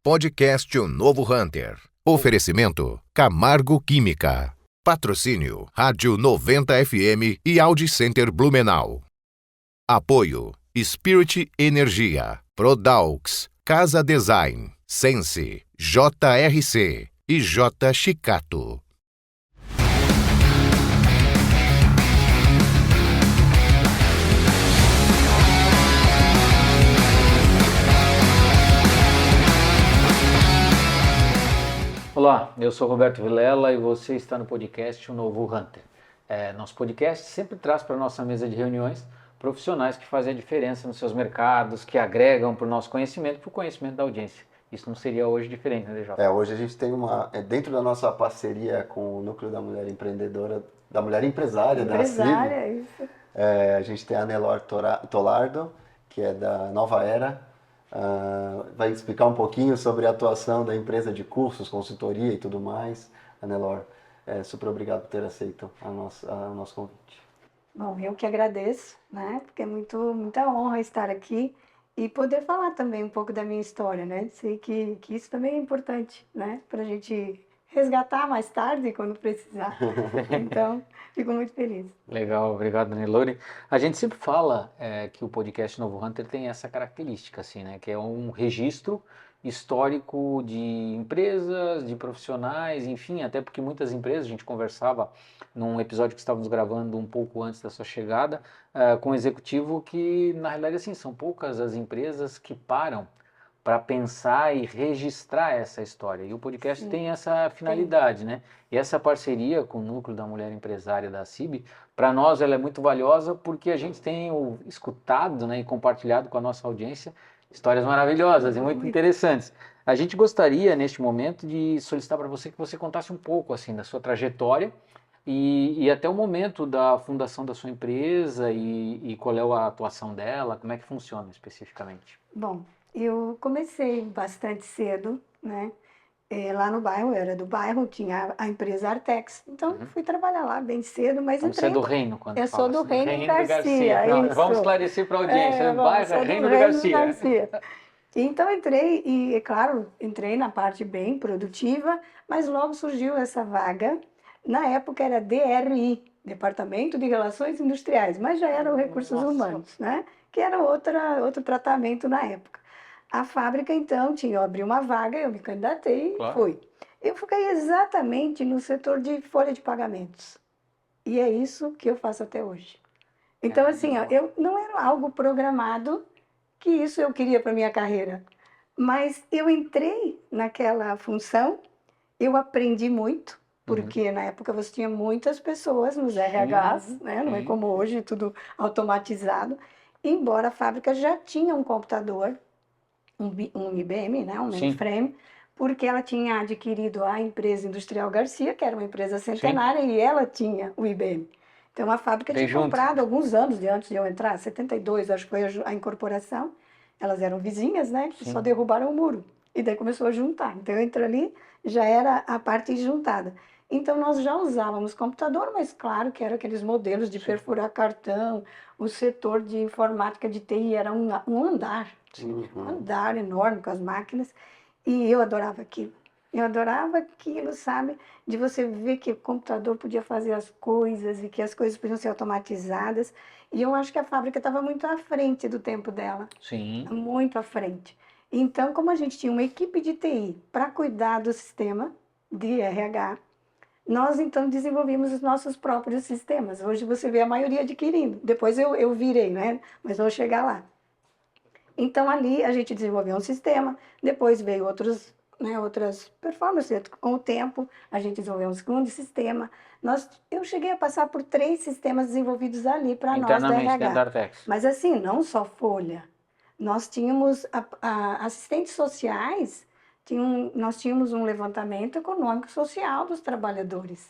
Podcast O Novo Hunter. Oferecimento Camargo Química. Patrocínio Rádio 90 FM e Audi Center Blumenau. Apoio Spirit Energia, Prodaux, Casa Design, Sense, JRC e J Chicato. Olá, eu sou Roberto Vilela e você está no podcast O Novo Hunter. Nosso podcast sempre traz para a nossa mesa de reuniões profissionais que fazem a diferença nos seus mercados, que agregam para o nosso conhecimento e para o conhecimento da audiência. Isso não seria hoje diferente, né, DJ? Hoje a gente tem dentro da nossa parceria com o Núcleo da Mulher Empreendedora, da Mulher Empresária da CIB, isso. A gente tem a Nelor Tolardo, que é da Nova Era, vai explicar um pouquinho sobre a atuação da empresa de cursos, consultoria e tudo mais. A Nelor, super obrigado por ter aceito o nosso convite. Bom, eu que agradeço, né? Porque é muita honra estar aqui e poder falar também um pouco da minha história, né? Sei que isso também é importante, né? Para a gente resgatar mais tarde quando precisar. Então, fico muito feliz. Legal, obrigado, Nelore. A gente sempre fala que o podcast Novo Hunter tem essa característica, assim, né? Que é um registro histórico de empresas, de profissionais, enfim, até porque muitas empresas, a gente conversava num episódio que estávamos gravando um pouco antes da sua chegada, com um executivo que, na realidade, assim, são poucas as empresas que param para pensar e registrar essa história. E o podcast tem essa finalidade, né? E essa parceria com o Núcleo da Mulher Empresária da CIB, para nós ela é muito valiosa porque a gente tem escutado, né, e compartilhado com a nossa audiência histórias maravilhosas e muito interessantes. A gente gostaria, neste momento, de solicitar para você que você contasse um pouco assim da sua trajetória e até o momento da fundação da sua empresa e qual é a atuação dela, como é que funciona especificamente. Bom, eu comecei bastante cedo, né? Lá no bairro, eu era do bairro, tinha a empresa Artex. Então, fui trabalhar lá bem cedo, mas Então, entrei... Você é do Reino, quando Eu fala sou do assim, Reino Garcia, Não, isso. vamos esclarecer para a audiência, o bairro é Reino do Garcia. Então, entrei e, é claro, entrei na parte bem produtiva, mas logo surgiu essa vaga. Na época era DRI, Departamento de Relações Industriais, mas já era o Recursos Humanos, né? Que era outro tratamento na época. A fábrica, então, eu abri uma vaga, eu me candidatei e fui. Eu fiquei exatamente no setor de folha de pagamentos. E é isso que eu faço até hoje. Então, assim, eu não era algo programado que isso eu queria para minha carreira. Mas eu entrei naquela função, eu aprendi muito, porque na época você tinha muitas pessoas nos RHs, né? Não é como hoje, tudo automatizado. Embora a fábrica já tinha um computador, um IBM, né? Um mainframe, porque ela tinha adquirido a empresa Industrial Garcia, que era uma empresa centenária, e ela tinha o IBM. Então a fábrica tinha comprado alguns anos antes de eu entrar, 72, acho que foi a incorporação. Elas eram vizinhas, né? Que só derrubaram o muro. E daí começou a juntar. Então eu entro ali, já era a parte juntada. Então nós já usávamos computador, mas claro que eram aqueles modelos de perfurar cartão, o setor de informática de TI era um andar. Um andar enorme com as máquinas. E eu adorava aquilo. Eu adorava aquilo, sabe? De você ver que o computador podia fazer as coisas e que as coisas podiam ser automatizadas. E eu acho que a fábrica estava muito à frente do tempo dela. Sim. Muito à frente. Então, como a gente tinha uma equipe de TI para cuidar do sistema de RH, nós então desenvolvimos os nossos próprios sistemas. Hoje você vê a maioria adquirindo. Depois eu virei, né? Mas vou chegar lá. Então, ali a gente desenvolveu um sistema, depois veio outras performances. Com o tempo, a gente desenvolveu um segundo sistema. Eu cheguei a passar por 3 sistemas desenvolvidos ali para nós da RH. Mas assim, não só folha. Nós tínhamos assistentes sociais, nós tínhamos um levantamento econômico social dos trabalhadores.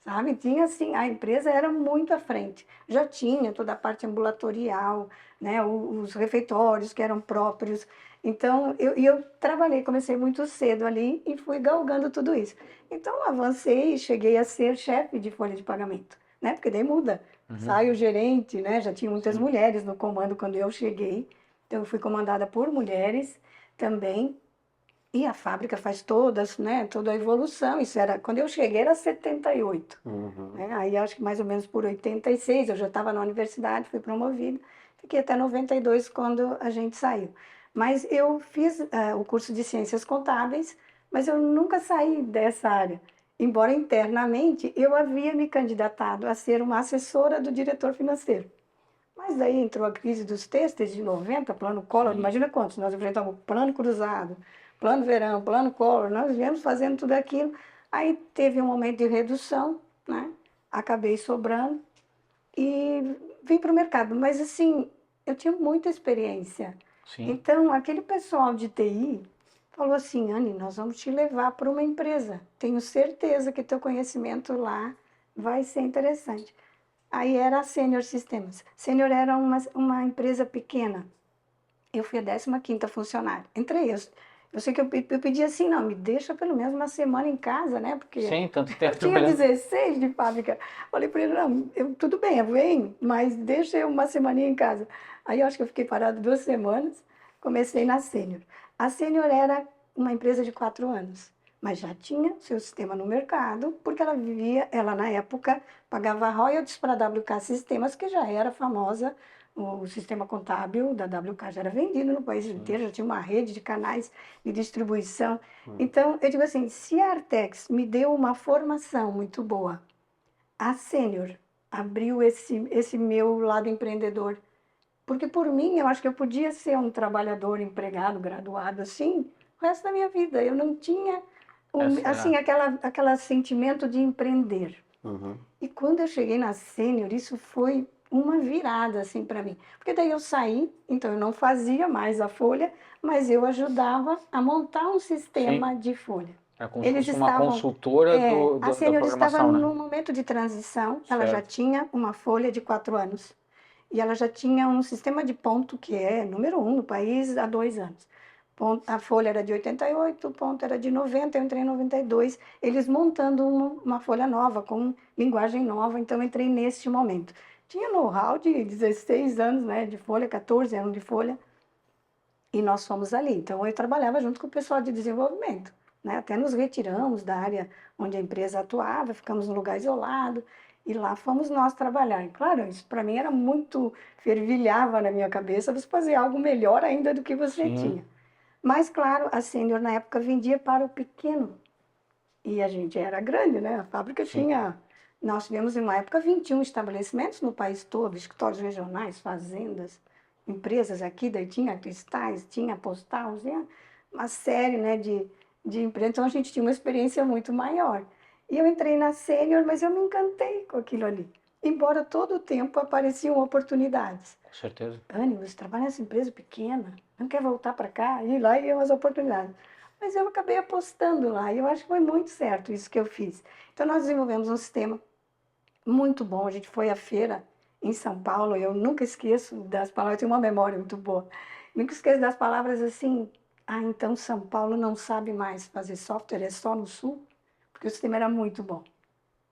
Sabe? Tinha assim, a empresa era muito à frente. Já tinha toda a parte ambulatorial, né? Os refeitórios que eram próprios. Então, eu trabalhei, comecei muito cedo ali e fui galgando tudo isso. Então, avancei e cheguei a ser chefe de folha de pagamento, né? Porque daí muda. Sai o gerente, né? Já tinha muitas mulheres no comando quando eu cheguei. Então, eu fui comandada por mulheres também. E a fábrica faz todas, né, toda a evolução. Isso era, quando eu cheguei era 78, Uhum. né? Aí acho que mais ou menos por 86 eu já estava na universidade, fui promovida. Fiquei até 92 quando a gente saiu. Mas eu fiz o curso de Ciências Contábeis, mas eu nunca saí dessa área. Embora internamente eu havia me candidatado a ser uma assessora do diretor financeiro. Mas daí entrou a crise dos têxteis de 90, plano Collor, Sim. imagina quantos, nós enfrentamos plano cruzado, plano verão, plano Collor, nós viemos fazendo tudo aquilo. Aí teve um momento de redução, né? Acabei sobrando e vim para o mercado. Mas assim, eu tinha muita experiência. Sim. Então, aquele pessoal de TI falou assim, Anne, nós vamos te levar para uma empresa. Tenho certeza que teu conhecimento lá vai ser interessante. Aí era a Senior Sistemas. Senior era uma empresa pequena. Eu fui a 15ª funcionária. Entrei. Eu sei que eu pedi assim, não, me deixa pelo menos uma semana em casa, né? Porque Sim, tanto eu tempo tinha trabalhando. 16 de fábrica. Falei para ele, não, tudo bem, eu venho, mas deixa eu uma semaninha em casa. Aí eu acho que eu fiquei parada 2 semanas, comecei na Sênior. A Sênior era uma empresa de 4 anos, mas já tinha seu sistema no mercado, porque ela na época pagava royalties para a WK Sistemas, que já era famosa, o sistema contábil da WK já era vendido no país inteiro, já tinha uma rede de canais de distribuição. Então, eu digo assim, se a Artex me deu uma formação muito boa, a Sênior abriu esse meu lado empreendedor. Porque por mim, eu acho que eu podia ser um trabalhador, empregado, graduado assim, o resto da minha vida. Eu não tinha, Essa assim, era. aquela sentimento de empreender. Uhum. E quando eu cheguei na Sênior, isso foi uma virada assim para mim. Porque daí eu saí, então eu não fazia mais a folha, mas eu ajudava a montar um Sim. sistema de folha. Era como se Eles fosse uma estavam, consultora a da Sênior estava programação, né? num momento de transição, ela já Certo. tinha uma folha de 4 anos. E ela já tinha um sistema de ponto que é número 1 no país há 2 anos. A folha era de 88, o ponto era de 90, eu entrei em 92, eles montando uma folha nova, com linguagem nova, então eu entrei neste momento. Tinha know-how de 16 anos, né, de folha, 14 anos de folha, e nós fomos ali. Então eu trabalhava junto com o pessoal de desenvolvimento, né, até nos retiramos da área onde a empresa atuava, ficamos num lugar isolado, e lá fomos nós trabalhar. E claro, isso para mim era muito, fervilhava na minha cabeça você fazer algo melhor ainda do que você Sim. tinha. Mas, claro, a Sênior na época vendia para o pequeno. E a gente era grande, né? A fábrica Sim. tinha. Nós tivemos, em uma época, 21 estabelecimentos no país todo, escritórios regionais, fazendas, empresas aqui, daí tinha Cristais, tinha Postal, tinha uma série, né, de empresas. Então a gente tinha uma experiência muito maior. E eu entrei na Sênior, mas eu me encantei com aquilo ali. Embora todo o tempo apareciam oportunidades. Com certeza. Anne, você trabalha nessa empresa pequena, não quer voltar para cá? E lá iam as oportunidades. Mas eu acabei apostando lá e eu acho que foi muito certo isso que eu fiz. Então nós desenvolvemos um sistema muito bom. A gente foi à feira em São Paulo, eu nunca esqueço das palavras, eu tenho uma memória muito boa. Nunca esqueço das palavras assim, então São Paulo não sabe mais fazer software, é só no Sul, porque o sistema era muito bom.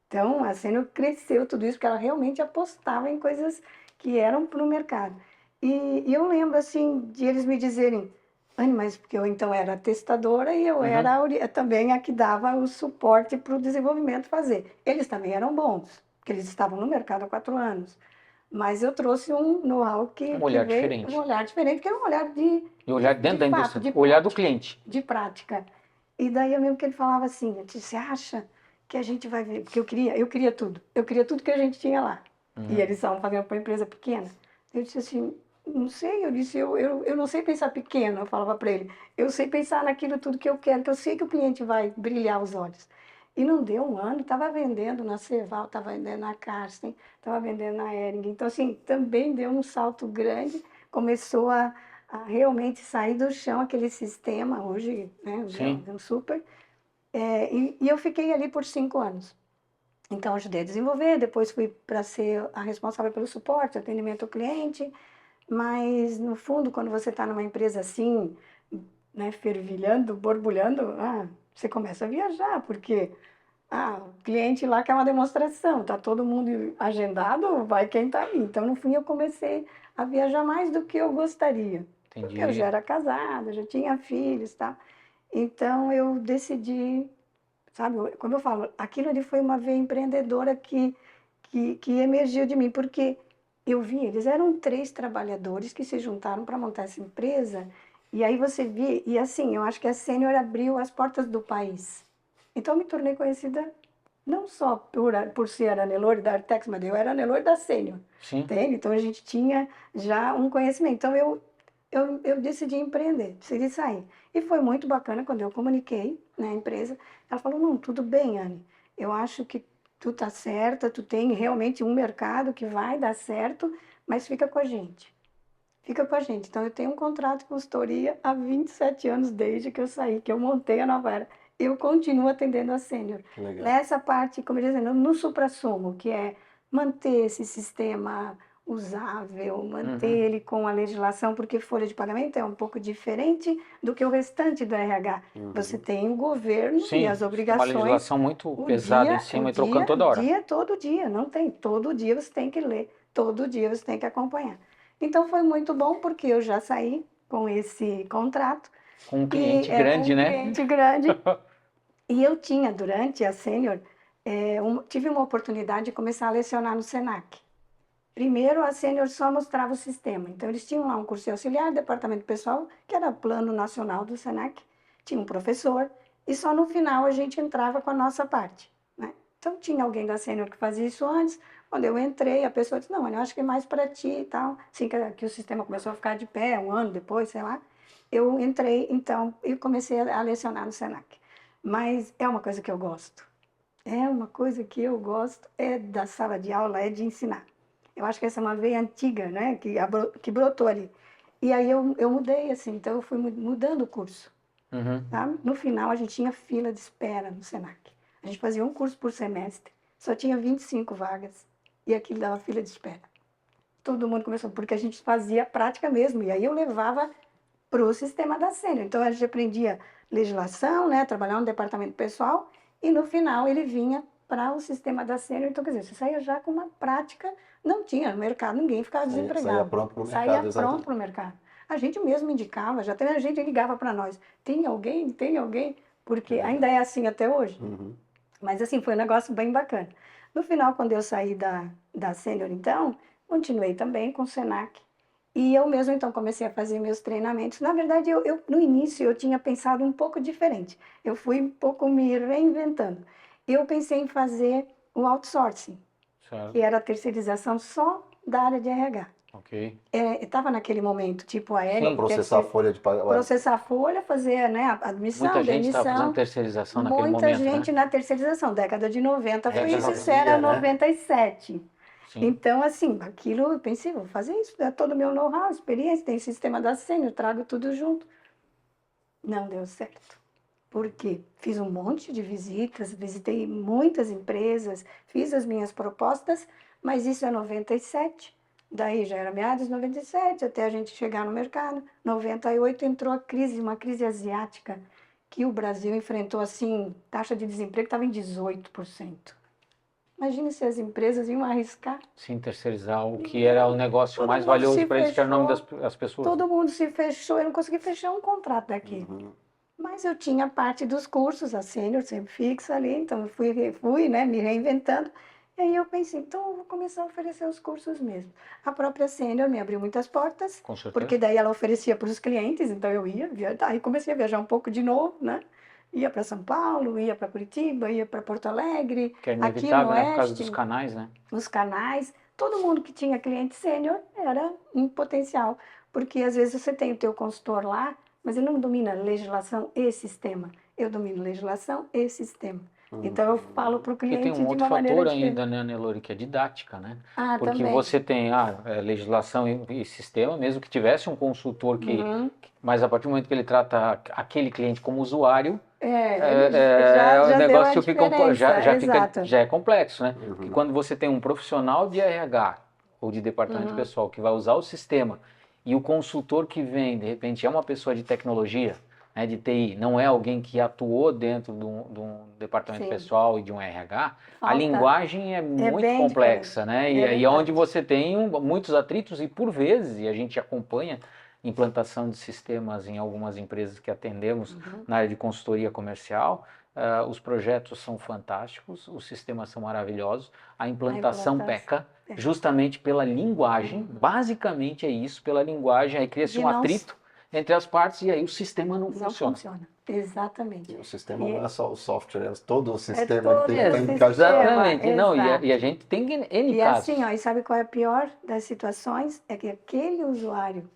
Então, a Sênior cresceu tudo isso, porque ela realmente apostava em coisas que eram para o mercado. E eu lembro, assim, de eles me dizerem, Anne, mas porque eu então era testadora e eu Uhum. era também a que dava o suporte para o desenvolvimento fazer. Eles também eram bons, porque eles estavam no mercado há 4 anos. Mas eu trouxe um know-how Um que olhar veio, um diferente. olhar diferente, que era um olhar E olhar dentro de da fato, indústria. de O olhar do prática cliente. de prática. E daí eu lembro que ele falava assim, você acha que a gente vai ver? Porque eu queria tudo. Eu queria tudo que a gente tinha lá. E eles estavam fazendo para uma empresa pequena. Eu disse assim, não sei, eu disse, eu não sei pensar pequeno, eu falava para ele. Eu sei pensar naquilo tudo que eu quero, que eu sei que o cliente vai brilhar os olhos. E não deu um ano, estava vendendo na Ceval, estava vendendo na Carsten, estava vendendo na Hering. Então, assim, também deu um salto grande, começou a realmente sair do chão aquele sistema, hoje, né, Sim. é um super. E eu fiquei ali por 5 anos. Então, ajudei a desenvolver, depois fui para ser a responsável pelo suporte, atendimento ao cliente, mas, no fundo, quando você está numa empresa assim, né, fervilhando, borbulhando, você começa a viajar, porque o cliente lá quer uma demonstração, tá todo mundo agendado, vai quem tá aí. Então, no fim, eu comecei a viajar mais do que eu gostaria, porque eu Entendi. já era casada, já tinha filhos, tá? Então eu decidi, sabe, como eu falo, aquilo ali foi uma veia empreendedora que emergiu de mim, porque eu vi, eles eram 3 trabalhadores que se juntaram para montar essa empresa, e aí você via, e assim, eu acho que a Sênior abriu as portas do país. Então eu me tornei conhecida não só por ser a Nelore da Artex, mas eu era a Nelore da Sênior, Sim. entende? Então a gente tinha já um conhecimento. Então eu decidi empreender, decidi sair. E foi muito bacana quando eu comuniquei na empresa. Ela falou, não, tudo bem, Anne, eu acho que tu tá certa, tu tem realmente um mercado que vai dar certo, mas fica com a gente. Fica com a gente. Então, eu tenho um contrato de consultoria há 27 anos, desde que eu saí, que eu montei a Nova Era. Eu continuo atendendo a Sênior. Que legal. Nessa parte, como eu dizendo, no suprassumo, que é manter esse sistema usável, manter ele com a legislação, porque folha de pagamento é um pouco diferente do que o restante do RH. Você tem o governo Sim, e as uma obrigações. legislação muito O pesada dia, em cima o e trocando dia, toda hora. todo dia, não tem. Todo dia você tem que ler, todo dia você tem que acompanhar. Então foi muito bom porque eu já saí com esse contrato. Com um cliente com grande, um né? cliente grande. E eu tinha, durante a Sênior, tive uma oportunidade de começar a lecionar no Senac. Primeiro, a Sênior só mostrava o sistema. Então, eles tinham lá um curso de auxiliar, departamento pessoal, que era plano nacional do Senac. Tinha um professor. E só no final a gente entrava com a nossa parte, né? Então, tinha alguém da Sênior que fazia isso antes. Quando eu entrei, a pessoa disse, não, eu acho que é mais para ti e tal. Assim que o sistema começou a ficar de pé, um ano depois, sei lá. Eu entrei, então, e comecei a lecionar no Senac. Mas é uma coisa que eu gosto. É uma coisa que eu gosto, é da sala de aula, é de ensinar. Eu acho que essa é uma veia antiga, né, que brotou ali. E aí eu mudei, assim, então eu fui mudando o curso. Tá? No final, a gente tinha fila de espera no Senac. A gente fazia um curso por semestre, só tinha 25 vagas, e aquilo dava fila de espera. Todo mundo começou, porque a gente fazia prática mesmo, e aí eu levava para o sistema da Sênior. Então, a gente aprendia legislação, né, trabalhar no departamento pessoal, e no final ele vinha para o sistema da Sênior. Então, quer dizer, você saía já com uma prática, não tinha no mercado, ninguém ficava desempregado. Saía pronto para o mercado, Saía exatamente. pronto para o mercado. A gente mesmo indicava, já tem a gente ligava para nós, tem alguém? Tem alguém? Porque ainda é assim até hoje. Mas assim, foi um negócio bem bacana. No final, quando eu saí da Sênior, então, continuei também com o Senac. E eu mesmo, então, comecei a fazer meus treinamentos. Na verdade, no início, eu tinha pensado um pouco diferente. Eu fui um pouco me reinventando. Eu pensei em fazer o outsourcing, Certo. que era a terceirização só da área de RH. Ok. Estava naquele momento, tipo a Sim, Érica, Processar a folha de pagamento. processar a folha, fazer, né, a admissão, Muita gente estava demissão. fazendo terceirização naquele Muita momento, gente né? na terceirização, década de 90 foi Década isso, de isso era 90, né? 97. Sim. Então, assim, aquilo, eu pensei, vou fazer isso, é todo o meu know-how, experiência, tem sistema da Sênior, trago tudo junto. Não deu certo. Por quê? Fiz um monte de visitas, visitei muitas empresas, fiz as minhas propostas, mas isso é 97. Daí já era meados de 97, até a gente chegar no mercado. 98 entrou a crise, uma crise asiática, que o Brasil enfrentou, assim, taxa de desemprego estava em 18%. Imagine se as empresas iam arriscar. Sim, terceirizar o que era o negócio Todo mais mundo valioso se para eles, que era o nome fechou. das pessoas. Todo mundo se fechou, eu não consegui fechar um contrato daqui. Mas eu tinha parte dos cursos, a Sênior sempre fixa ali, então eu fui, né, me reinventando. E aí eu pensei, então eu vou começar a oferecer os cursos mesmo. A própria Sênior me abriu muitas portas, Com certeza. porque daí ela oferecia para os clientes, então eu ia, aí comecei a viajar um pouco de novo, né? Ia para São Paulo, ia para Curitiba, ia para Porto Alegre, Que é aqui no inevitável, né? Por causa Oeste, dos canais, né? os canais, todo mundo que tinha cliente sênior era um potencial, porque às vezes você tem o teu consultor lá, mas ele não domina legislação e sistema. Eu domino legislação e sistema. Então eu falo para o Porque tem cliente um de outro uma maneira fator diferente. ainda, né, Nelore, que é didática, né? Ah, Porque também. você tem legislação e sistema, mesmo que tivesse um consultor mas a partir do momento que ele trata aquele cliente como usuário, Já o deu a negócio fica, exato. já é complexo, né? Porque quando você tem um profissional de RH ou de departamento pessoal que vai usar o sistema e o consultor que vem, de repente, é uma pessoa de tecnologia, né, de TI, não é alguém que atuou dentro de um departamento Sim. pessoal e de um RH, a Falta- linguagem é muito bem complexa, diferente. né? É E aí é onde verdade. você tem muitos atritos e por vezes, e a gente acompanha implantação de sistemas em algumas empresas que atendemos na área de consultoria comercial. Os projetos são fantásticos, os sistemas são maravilhosos, a implantação peca justamente pela linguagem, basicamente é isso, pela linguagem, aí cria-se um atrito entre as partes e aí o sistema não funciona. Exatamente. E o sistema não é só o software, é todo o sistema todo tem que estar o encaixado. Exatamente, não, e a gente tem N E casos. assim, ó, e sabe qual é a pior das situações? É que aquele usuário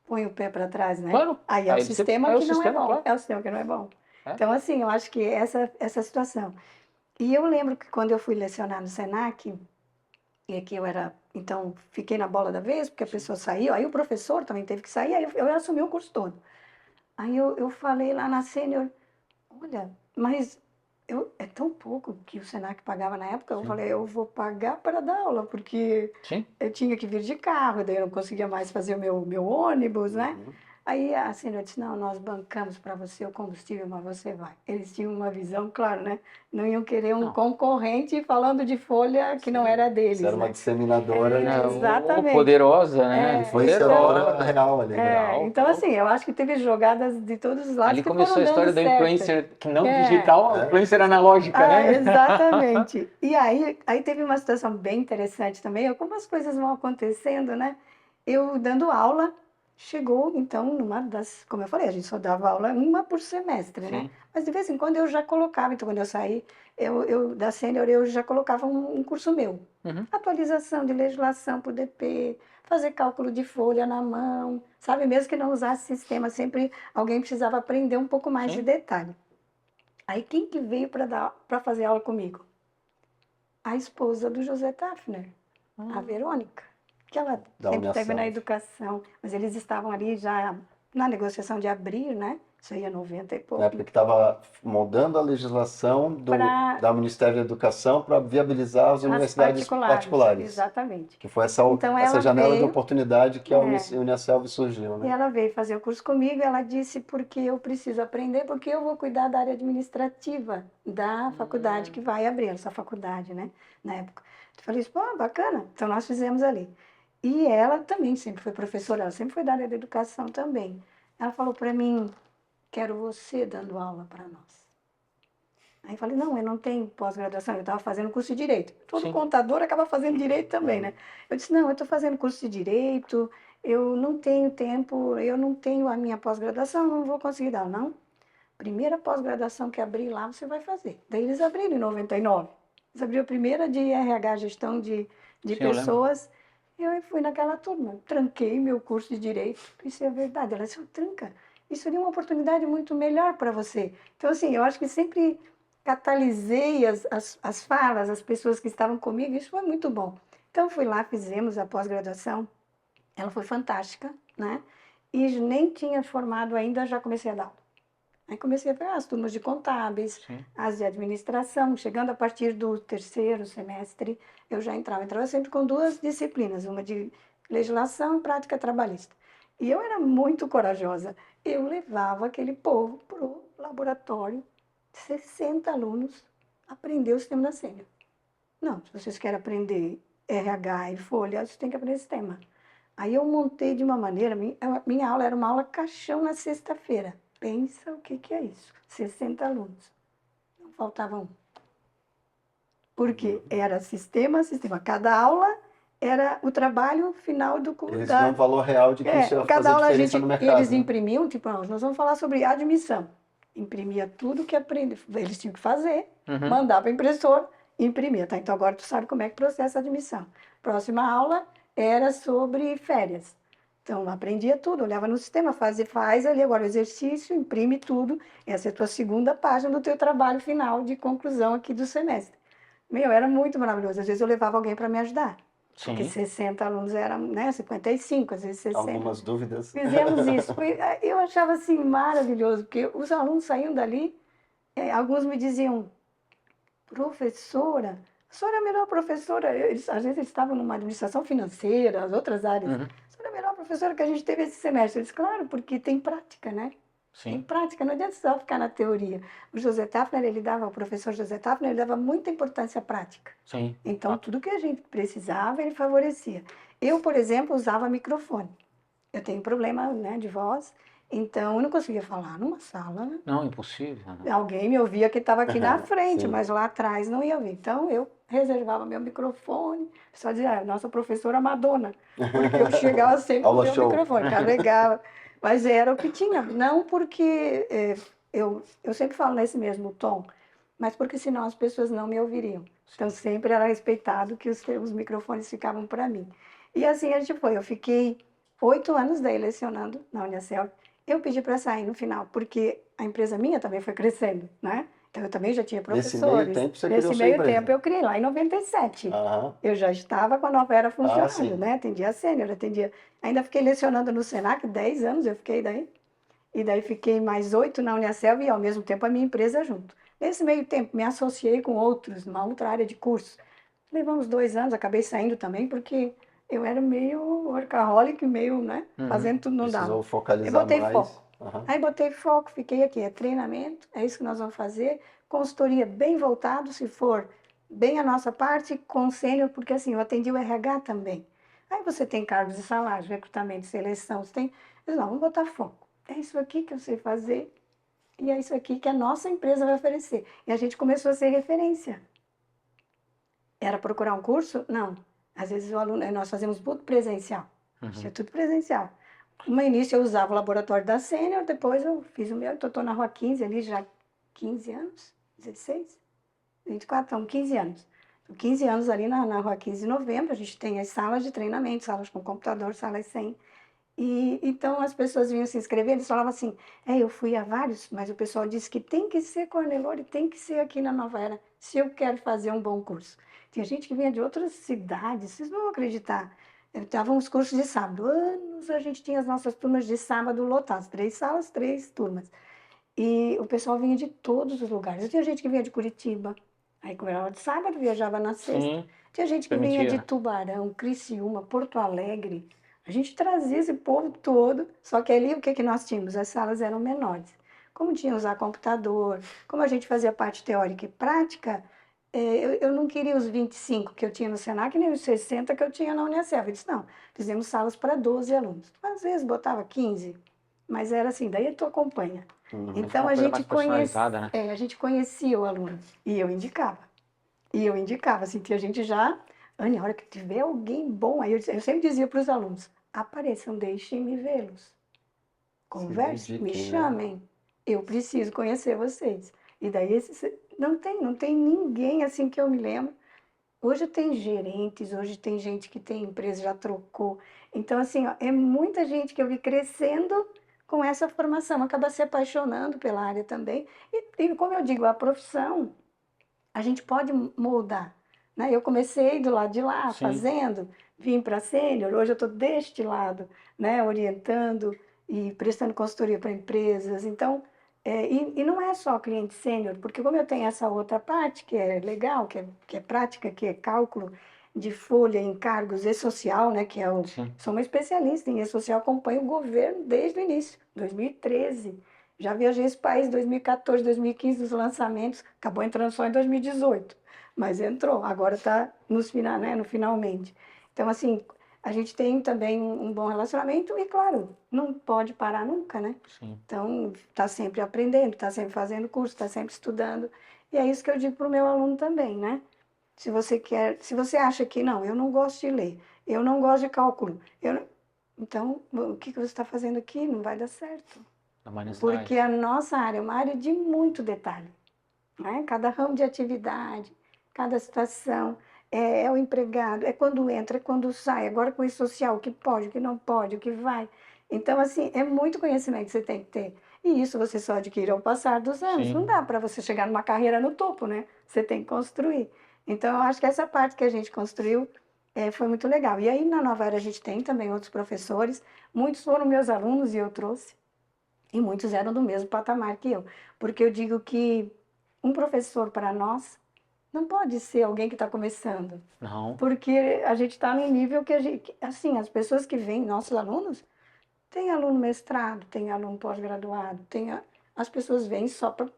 põe o pé para trás, né? Claro. Aí é o sistema que não é bom. Claro. É o sistema que não é bom. É. Então, assim, eu acho que essa situação. E eu lembro que quando eu fui lecionar no Senac, e que eu era, então, fiquei na bola da vez, porque a pessoa saiu, aí o professor também teve que sair, aí eu assumi o curso todo. Aí eu falei lá na sênior, olha, mas é tão pouco que o Senac pagava na época, eu falei, eu vou pagar para dar aula, porque eu tinha que vir de carro, daí eu não conseguia mais fazer o meu ônibus, né? Aí a senhora disse, não, nós bancamos para você o combustível, mas você vai. Eles tinham uma visão, claro, né? Não iam querer um concorrente falando de folha que não era deles. Você era uma disseminadora. Exatamente. Poderosa, né? Influenciadora real ali. Então, assim, eu acho que teve jogadas de todos os lados ali que começou a história do influencer, que não digital, influencer analógica, né? Exatamente. E aí teve uma situação bem interessante também, algumas coisas vão acontecendo, né? Eu dando aula, chegou, então, numa das... Como eu falei, a gente só dava aula uma por semestre, né? Mas de vez em quando eu já colocava, então quando eu saí da sênior, eu já colocava um curso meu. Atualização de legislação por DP, fazer cálculo de folha na mão, sabe? Mesmo que não usasse sistema, sempre alguém precisava aprender um pouco mais de detalhe. Aí quem que veio para fazer aula comigo? A esposa do José Tafner, a Verônica. Que ela sempre esteve na educação, mas eles estavam ali já na negociação de abrir, né? Isso aí é 90 e pouco. Na época que estava moldando a legislação da Ministério da Educação para viabilizar as universidades particulares. Exatamente. Que foi essa janela de oportunidade que a Uniaselv surgiu, né? E ela veio fazer o curso comigo e ela disse, porque eu preciso aprender, porque eu vou cuidar da área administrativa da faculdade que vai abrir, essa faculdade, né? Na época. Eu falei, pô, bacana. Então nós fizemos ali. E ela também sempre foi professora, ela sempre foi da área da educação também. Ela falou para mim, quero você dando aula para nós. Aí eu falei, não, eu não tenho pós-graduação, eu estava fazendo curso de Direito. Todo contador acaba fazendo Direito também, né? Eu disse, não, eu estou fazendo curso de Direito, eu não tenho tempo, eu não tenho a minha pós-graduação, não vou conseguir dar, não. Primeira pós-graduação que abrir lá, você vai fazer. Daí eles abriram em 99. Eles abriram a primeira de RH, gestão de pessoas. Eu fui naquela turma, tranquei meu curso de Direito, isso é verdade. Ela disse, tranca, isso seria uma oportunidade muito melhor para você. Então, assim, eu acho que sempre catalisei as falas, as pessoas que estavam comigo, isso foi muito bom. Então, fui lá, fizemos a pós-graduação, ela foi fantástica, né? E nem tinha formado ainda, já comecei a dar aula. Aí comecei a ver as turmas de contábeis, as de administração, chegando a partir do terceiro semestre, eu já entrava sempre com duas disciplinas, uma de legislação e prática trabalhista. E eu era muito corajosa, eu levava aquele povo para o laboratório, 60 alunos, aprender o sistema da sênior. Não, se vocês querem aprender RH e folha, vocês têm que aprender sistema. Aí eu montei de uma maneira, minha aula era uma aula caixão na sexta-feira. Pensa o que é isso, 60 alunos, não faltava um. Porque era sistema, cada aula era o trabalho final do curso. Eles tinham um valor real de que isso ia fazer diferença no mercado. Eles imprimiam, tipo, nós vamos falar sobre admissão. Imprimia tudo que aprendeu, eles tinham que fazer, mandava para o impressor, imprimia. Tá? Então agora tu sabe como é que processa a admissão. Próxima aula era sobre férias. Então, aprendia tudo, olhava no sistema, faz ali agora o exercício, imprime tudo. Essa é a tua segunda página do teu trabalho final de conclusão aqui do semestre. Era muito maravilhoso. Às vezes eu levava alguém para me ajudar. Porque 60 alunos eram, né, 55, às vezes 60. Algumas dúvidas. Fizemos isso. Eu achava assim maravilhoso, porque os alunos saíam dali, alguns me diziam, professora, a senhora é a melhor professora. Às vezes eles estavam numa administração financeira, as outras áreas. A melhor professora que a gente teve esse semestre. Eu disse, claro, porque tem prática, né? Tem prática, não adianta só ficar na teoria. O José Tafner, o professor José Tafner, ele dava muita importância à prática. Então, tudo que a gente precisava, ele favorecia. Eu, por exemplo, usava microfone. eu tenho problema, né, de voz, então eu não conseguia falar numa sala. Não, impossível. Né? Alguém me ouvia que estava aqui na frente, Sim. mas lá atrás não ia ouvir. Então eu reservava meu microfone, só dizia, nossa professora Madonna, porque eu chegava sempre com Aula meu show. microfone, carregava, mas era o que tinha. Não porque eu sempre falo nesse mesmo tom, mas porque senão as pessoas não me ouviriam. Então sempre era respeitado que os microfones ficavam para mim. E assim a gente foi. Eu fiquei 8 anos daí lecionando na Unicel. Eu pedi para sair no final, porque a empresa minha também foi crescendo, né? Então eu também já tinha Nesse meio professores. tempo você criou Nesse sua meio empresa. tempo eu criei lá em 97. Aham. Eu já estava com a Nova Era funcionando, sim. né? Atendia a sênior, atendia. Ainda fiquei lecionando no Senac, 10 anos eu fiquei daí. E daí fiquei mais 8 na Unicelv e ao mesmo tempo a minha empresa junto. Nesse meio tempo me associei com outros, numa outra área de curso. Levamos 2 anos, acabei saindo também porque eu era meio workaholic, meio, né? Fazendo tudo não dava. Precisou Eu focalizar botei mais. foco. Aham. Aí botei foco, fiquei aqui, é treinamento, é isso que nós vamos fazer. Consultoria bem voltado, se for bem a nossa parte, com sênior, porque assim, eu atendi o RH também. Aí você tem cargos de salário, recrutamento, seleção, você tem. Eu disse, não, vamos botar foco. É isso aqui que eu sei fazer e é isso aqui que a nossa empresa vai oferecer. E a gente começou a ser referência. Era procurar um curso? Não. Às vezes o aluno, nós fazemos tudo presencial. Isso é tudo presencial. No início eu usava o laboratório da Sênior, depois eu fiz o meu, estou na Rua 15 ali já 15 anos, 16, 24, então 15 anos. 15 anos ali na Rua 15 de Novembro, a gente tem as salas de treinamento, salas com computador, salas sem. E então as pessoas vinham se inscrever, eles falavam assim, eu fui a vários, mas o pessoal disse que tem que ser Cornelore, tem que ser aqui na Nova Era, se eu quero fazer um bom curso. Tinha gente que vinha de outras cidades, vocês não vão acreditar. Estavam os cursos de sábado. Anos a gente tinha as nossas turmas de sábado lotadas, 3 salas, 3 turmas. E o pessoal vinha de todos os lugares. Tinha gente que vinha de Curitiba, aí como era de sábado, viajava na sexta. Sim, Tinha gente que vinha de permitia. Tubarão, Criciúma, Porto Alegre. A gente trazia esse povo todo, só que ali o que nós tínhamos? As salas eram menores. Como tinha que usar computador, como a gente fazia parte teórica e prática, eu não queria os 25 que eu tinha no Senac, nem os 60 que eu tinha na Unicef. Eu disse, não, fizemos salas para 12 alunos. Às vezes botava 15, mas era assim, daí tu acompanha. Então Uma a coisa mais gente, personalizada, né? a gente conhecia o aluno e eu indicava. E eu indicava, assim, tinha gente já, Anne, a hora que tiver alguém bom, aí eu sempre dizia para os alunos, apareçam, deixem-me vê-los. Conversem, me dediquem, né? chamem, eu preciso conhecer vocês. E daí não tem ninguém assim que eu me lembro. Hoje tem gerentes, hoje tem gente que tem empresa, já trocou. Então, assim, ó, é muita gente que eu vi crescendo com essa formação, acaba se apaixonando pela área também. E como eu digo, a profissão a gente pode moldar, né? Eu comecei do lado de lá, Sim. fazendo, vim para sênior, hoje eu estou deste lado, né? Orientando e prestando consultoria para empresas. Então, e não é só cliente sênior, porque como eu tenho essa outra parte, que é legal, que é prática, que é cálculo de folha, encargos e social, né? Sim. Sou uma especialista em e-social, acompanho o governo desde o início, 2013. Já viajei esse país em 2014, 2015, nos lançamentos, acabou entrando só em 2018, mas entrou, agora está né, no finalmente. Então, assim, a gente tem também um bom relacionamento e, claro, não pode parar nunca, né? Sim. Então, está sempre aprendendo, está sempre fazendo curso, está sempre estudando. E é isso que eu digo para o meu aluno também, né? Se você acha que não, eu não gosto de ler, eu não gosto de cálculo, então, o que você está fazendo aqui não vai dar certo. Da necessidade. Porque a nossa área é uma área de muito detalhe, né? Cada ramo de atividade, cada situação, é o empregado, é quando entra, é quando sai, agora com o social, o que pode, o que não pode, o que vai. Então, assim, é muito conhecimento que você tem que ter. E isso você só adquire ao passar dos anos. Sim. Não dá para você chegar numa carreira no topo, né? Você tem que construir. Então, eu acho que essa parte que a gente construiu foi muito legal. E aí, na Nova Era, a gente tem também outros professores. Muitos foram meus alunos e eu trouxe. E muitos eram do mesmo patamar que eu. Porque eu digo que um professor para nós não pode ser alguém que está começando. Não. Porque a gente está num nível que assim, as pessoas que vêm, nossos alunos, tem aluno mestrado, tem aluno pós-graduado, as pessoas vêm só para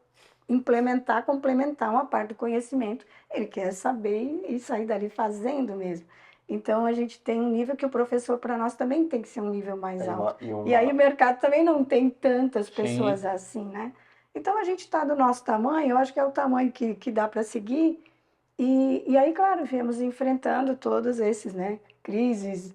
complementar uma parte do conhecimento. Ele quer saber e sair dali fazendo mesmo. Então, a gente tem um nível que o professor, para nós, também tem que ser um nível mais É alto. uma- E aí o mercado também não tem tantas Sim. pessoas assim, né? Então, a gente está do nosso tamanho, eu acho que é o tamanho que dá para seguir. E aí, claro, viemos enfrentando todos esses, né? Crises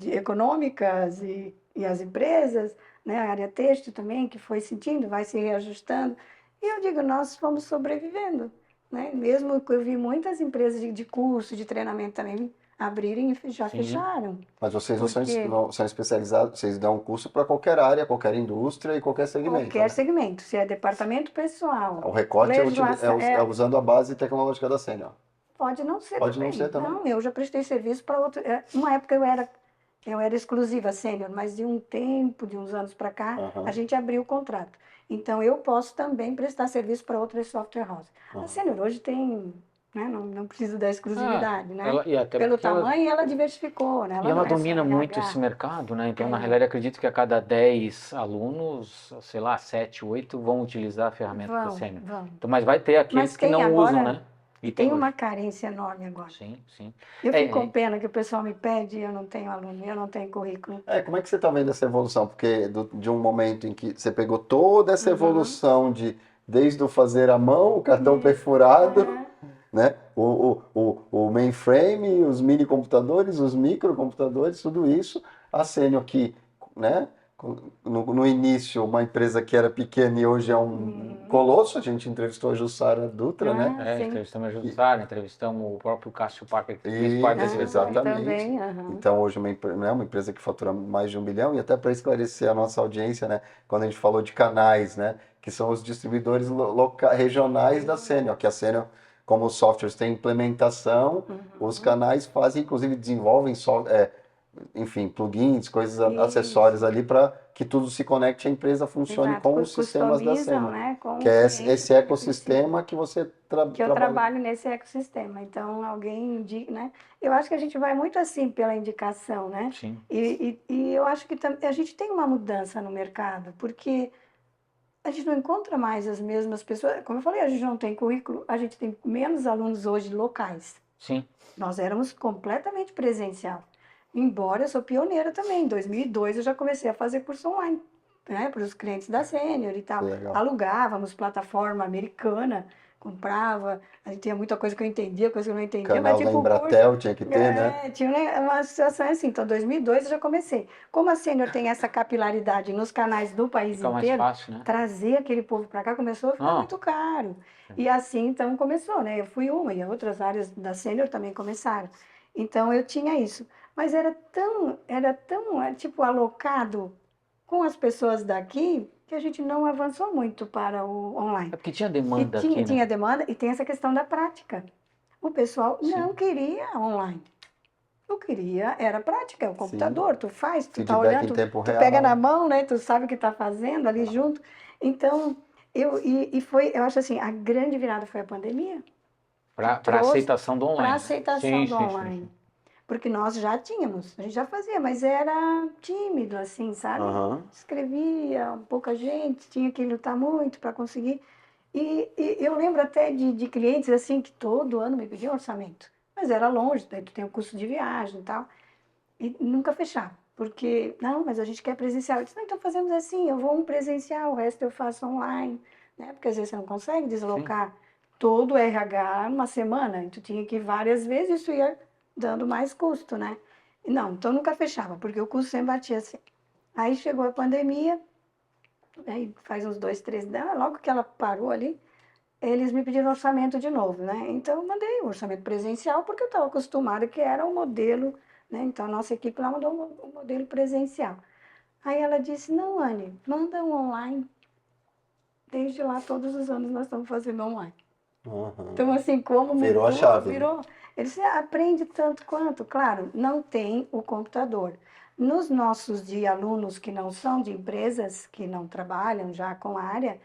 econômicas e as empresas, né? A área têxtil também, que foi sentindo, vai se reajustando. E eu digo, nós fomos sobrevivendo, né? Mesmo que eu vi muitas empresas de curso, de treinamento também abrirem e já Sim. fecharam. Mas vocês não Porque não são especializados, vocês dão curso para qualquer área, qualquer indústria e qualquer segmento, qualquer né? segmento, se é departamento pessoal, O recorte legislação, é usando a base tecnológica da Sênior. pode não ser Pode não também. ser também? Não, eu já prestei serviço para outro. Uma época eu era exclusiva sênior, mas de um tempo, de uns anos para cá, Aham. a gente abriu o contrato. Então eu posso também prestar serviço para outras software houses. A Aham. sênior hoje tem, né, não precisa da exclusividade, né? E até Pelo porque ela, tamanho, ela diversificou, né? e Ela ela não é só domina muito esse RH. mercado, né? Então, na É. realidade, acredito que a cada 10 alunos, sei lá, 7, 8 vão utilizar a ferramenta da Vão, Sênior. vão. Então, mas vai ter aqueles Mas que tem não usam, agora, né? E tem hoje. uma carência enorme agora. Sim, sim. Eu É, fico com pena que o pessoal me pede e eu não tenho aluno, eu não tenho currículo. Como é que você está vendo essa evolução? Porque de um momento em que você pegou toda essa evolução desde o fazer à mão, o cartão perfurado, É. né? O mainframe, os mini computadores, os microcomputadores, tudo isso, a Sênior que, né? No início, uma empresa que era pequena e hoje é um colosso, a gente entrevistou a Jussara Dutra, né? Ah, sim. entrevistamos a Jussara, entrevistamos o próprio Cássio Parker, que fez Isso, parte desse episódio. exatamente. Também, aham. Então, hoje, né, uma empresa que fatura mais de 1 bilhão, e até para esclarecer a nossa audiência, né, quando a gente falou de canais, né, que são os distribuidores regionais da Sênior, que a Sênior, como os softwares têm implementação, os canais fazem, inclusive, desenvolvem enfim, plugins, coisas, acessórios ali para que tudo se conecte e a empresa funcione Exato, com os sistemas da customizam, Sênior. né, com Que o é cliente, esse ecossistema que você que eu trabalha. trabalho nesse ecossistema. Então, alguém indica, né? Eu acho que a gente vai muito assim pela indicação, né? Sim. E eu acho que a gente tem uma mudança no mercado, porque a gente não encontra mais as mesmas pessoas. Como eu falei, a gente não tem currículo, a gente tem menos alunos hoje locais. Sim. Nós éramos completamente presencial. Embora eu sou pioneira também. Em 2002 eu já comecei a fazer curso online, né, para os clientes da Sênior e tal. Legal. Alugávamos plataforma americana, comprava. A gente tinha muita coisa que eu entendia, coisa que eu não entendia. Canal mas da tipo, Embratel tinha que ter, né? tinha uma situação assim. Então, em 2002 eu já comecei. Como a Sênior tem essa capilaridade nos canais do país Fica mais inteiro, fácil, né? trazer aquele povo para cá começou a ficar Ah. muito caro. E assim, então, começou, né? Eu fui uma, e outras áreas da Sênior também começaram. Então, eu tinha isso. Mas era tão, tipo, alocado com as pessoas daqui que a gente não avançou muito para o online. É porque tinha E demanda aqui, né? tinha demanda e tem essa questão da prática. O pessoal Sim. não queria online. Eu queria, era prática, é o computador, tu faz, tu tá Feedback olhando, em tempo tu real. pega na mão, né? Tu sabe o que tá fazendo ali junto. Então, eu acho assim, a grande virada foi a pandemia. Para trouxe aceitação do online. Para né? aceitação Sim, do sim, online. sim. Porque nós já tínhamos, a gente já fazia, mas era tímido, assim, sabe? Aham. Escrevia, pouca gente, tinha que lutar muito para conseguir. E eu lembro até de clientes, assim, que todo ano me pediam orçamento. Mas era longe, daí tu tem o custo de viagem e tal. E nunca fechava. Porque, não, mas a gente quer presencial. Eu disse, não, então fazemos assim, eu vou um presencial, o resto eu faço online. Né? Porque às vezes você não consegue deslocar todo o RH numa semana. E tu tinha que ir várias vezes, isso ia dando mais custo, né? E não, então nunca fechava, porque o custo sempre batia assim. Aí chegou a pandemia, aí faz uns 2, 3 anos, logo que ela parou ali, eles me pediram orçamento de novo, né? Então eu mandei o orçamento presencial, porque eu estava acostumada que era um modelo, né? Então a nossa equipe lá mandou um modelo presencial. Aí ela disse, não, Anne, manda um online. Desde lá, todos os anos nós estamos fazendo online. Aham. Então, assim, como Virou a mudou, chave, né? virou. Ele aprende tanto quanto. Claro, não tem o computador. Nos nossos de alunos que não são de empresas, que não trabalham já com a área,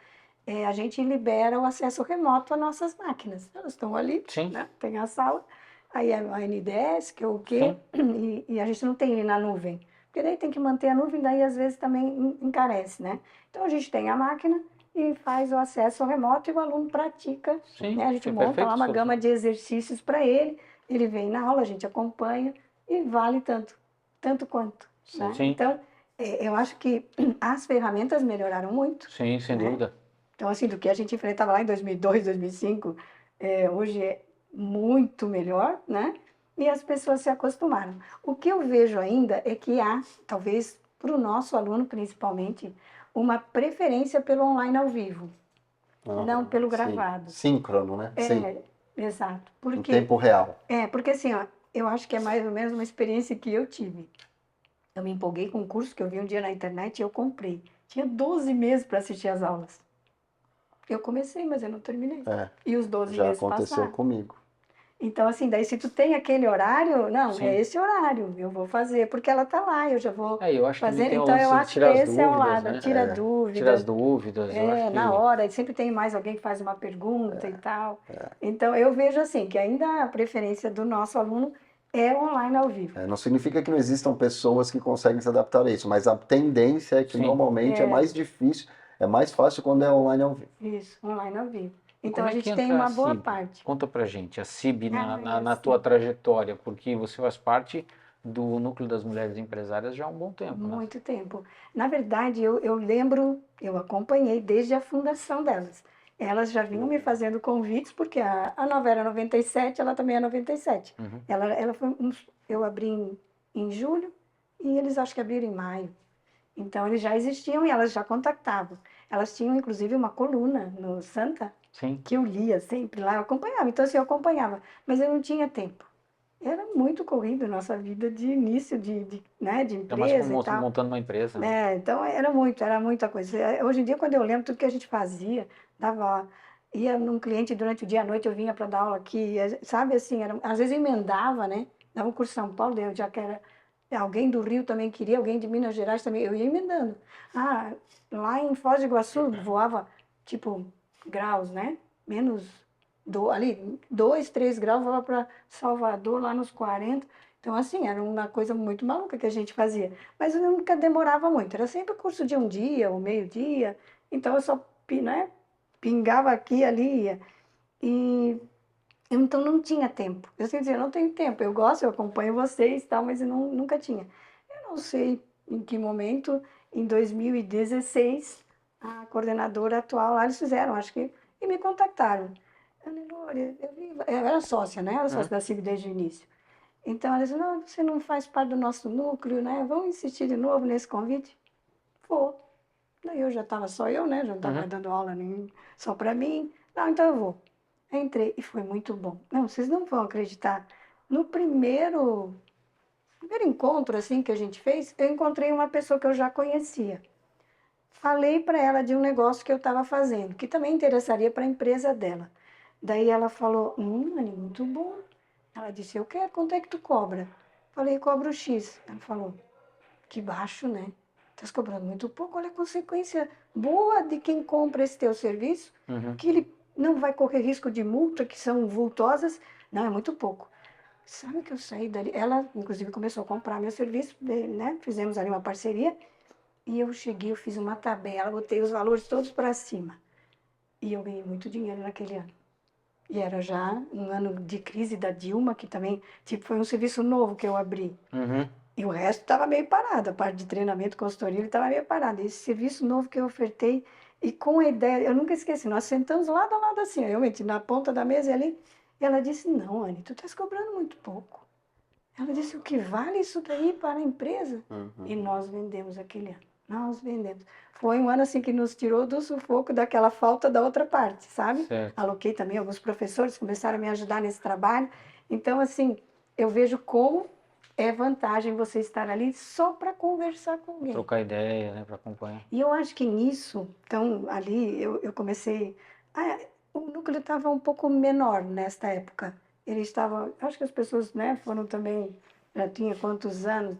a gente libera o acesso remoto às nossas máquinas. Elas estão ali, Sim. né? Tem a sala, aí a NDS, que é o quê? E a gente não tem ele na nuvem. Porque daí tem que manter a nuvem, daí às vezes também encarece, né? Então a gente tem a máquina e faz o acesso remoto e o aluno pratica. Sim, Né? A gente sim, monta perfeito, lá uma solução. gama de exercícios para ele, ele vem na aula, a gente acompanha e vale tanto quanto, né? Sim. Então, eu acho que as ferramentas melhoraram muito, Sim, sem né? dúvida. Então, assim, do que a gente enfrentava lá em 2002, 2005, hoje é muito melhor, né? E as pessoas se acostumaram. O que eu vejo ainda é que há, talvez para o nosso aluno principalmente, uma preferência pelo online ao vivo, não pelo Sim. gravado. Síncrono, né? Sim, Exato. em Porque, tempo real. porque assim, ó, eu acho que é mais ou menos uma experiência que eu tive. Eu me empolguei com um curso que eu vi um dia na internet e eu comprei. Tinha 12 meses para assistir às aulas. Eu comecei, mas eu não terminei. É, E os 12 já meses aconteceu passaram. comigo. Então, assim, daí se tu tem aquele horário, não, Sim. é esse horário, eu vou fazer, porque ela tá lá, eu já vou Eu acho que também fazendo. tem o Então, eu lance de acho que tirar as esse é o dúvidas, lado, né? tira Tirar as dúvidas, dúvidas, eu acho na que... hora, e sempre tem mais alguém que faz uma pergunta e tal. Então, eu vejo assim, que ainda a preferência do nosso aluno é online ao vivo. Não significa que não existam pessoas que conseguem se adaptar a isso, mas a tendência é que Sim. normalmente é mais difícil, é mais fácil quando é online ao vivo. Isso, online ao vivo. E Então, como a é que gente tem entra a uma boa CIB? parte. Conta pra gente, a CIB A na CIB. tua trajetória, porque você faz parte do Núcleo das Mulheres Empresárias já há um bom tempo, né? Muito tempo. Na verdade, eu lembro, eu acompanhei desde a fundação delas. Elas já vinham me fazendo convites, porque a Nova era 97, ela também é 97. Uhum. Ela foi eu abri em julho e eles acho que abriram em maio. Então, eles já existiam e elas já contactavam. Elas tinham, inclusive, uma coluna no Santa, Sim. que eu lia sempre lá, eu acompanhava. Então, assim, eu acompanhava, mas eu não tinha tempo. Era muito corrido a nossa vida de início né, de Ainda mais empresa e tal. montando uma empresa, né? Então era muita coisa. Hoje em dia, quando eu lembro tudo que a gente fazia, ia num cliente durante o dia à noite, eu vinha para dar aula aqui, sabe assim, às vezes eu emendava, né? Dava um curso em São Paulo, daí eu já que era, alguém do Rio também queria, alguém de Minas Gerais também, eu ia emendando. Lá em Foz do Iguaçu voava, tipo, graus, né? Ali, 2, 3 graus, voava para Salvador, lá nos 40. Então, assim, era uma coisa muito maluca que a gente fazia. Mas eu nunca demorava muito, era sempre curso de um dia ou meio-dia. Então, eu só, né, pingava aqui e ali. E então não tinha tempo. Eu sempre dizia, eu não tenho tempo. Eu gosto, eu acompanho vocês e tal, mas eu nunca tinha. Eu não sei em que momento, em 2016, a coordenadora atual lá, eles fizeram, acho que, e me contactaram. Eu era sócia, né? Eu era sócia da CIB desde o início. Então, ela disse, não, você não faz parte do nosso núcleo, né? Vamos insistir de novo nesse convite? Vou. Daí eu já estava só eu, né? Já não estava dando aula só para mim. Não, então eu vou. Entrei e foi muito bom. Não, vocês não vão acreditar. No primeiro encontro, assim, que a gente fez, eu encontrei uma pessoa que eu já conhecia. Falei para ela de um negócio que eu estava fazendo, que também interessaria para a empresa dela. Daí ela falou, Anny, muito bom. Ela disse, eu quero, quanto é que tu cobra? Falei, cobro X. Ela falou, que baixo, né? Estás cobrando muito pouco, olha a consequência boa de quem compra esse teu serviço, que ele não vai correr risco de multa, que são vultosas. Não, é muito pouco. Sabe que eu saí dali? Ela, inclusive, começou a comprar meu serviço, né? Fizemos ali uma parceria. E eu cheguei, eu fiz uma tabela, botei os valores todos para cima. E eu ganhei muito dinheiro naquele ano. E era já um ano de crise da Dilma, que também, tipo, foi um serviço novo que eu abri. E o resto estava meio parado, a parte de treinamento, consultoria, estava meio parado. Esse serviço novo que eu ofertei, e com a ideia, eu nunca esqueci, nós sentamos lado a lado assim, eu meti na ponta da mesa e ali, e ela disse, não, Anny, tu estás cobrando muito pouco. Ela disse, o que vale isso daí para a empresa? E nós vendemos aquele ano. Nós vendemos. Foi um ano assim que nos tirou do sufoco daquela falta da outra parte, sabe? Certo. Aloquei também alguns professores, começaram a me ajudar nesse trabalho. Então, assim, eu vejo como é vantagem você estar ali só para conversar com alguém. Trocar ideia, né, para acompanhar. E eu acho que nisso, então, ali eu comecei... o núcleo estava um pouco menor nesta época. Ele estava... Acho que as pessoas, né, foram também... Já tinha quantos anos?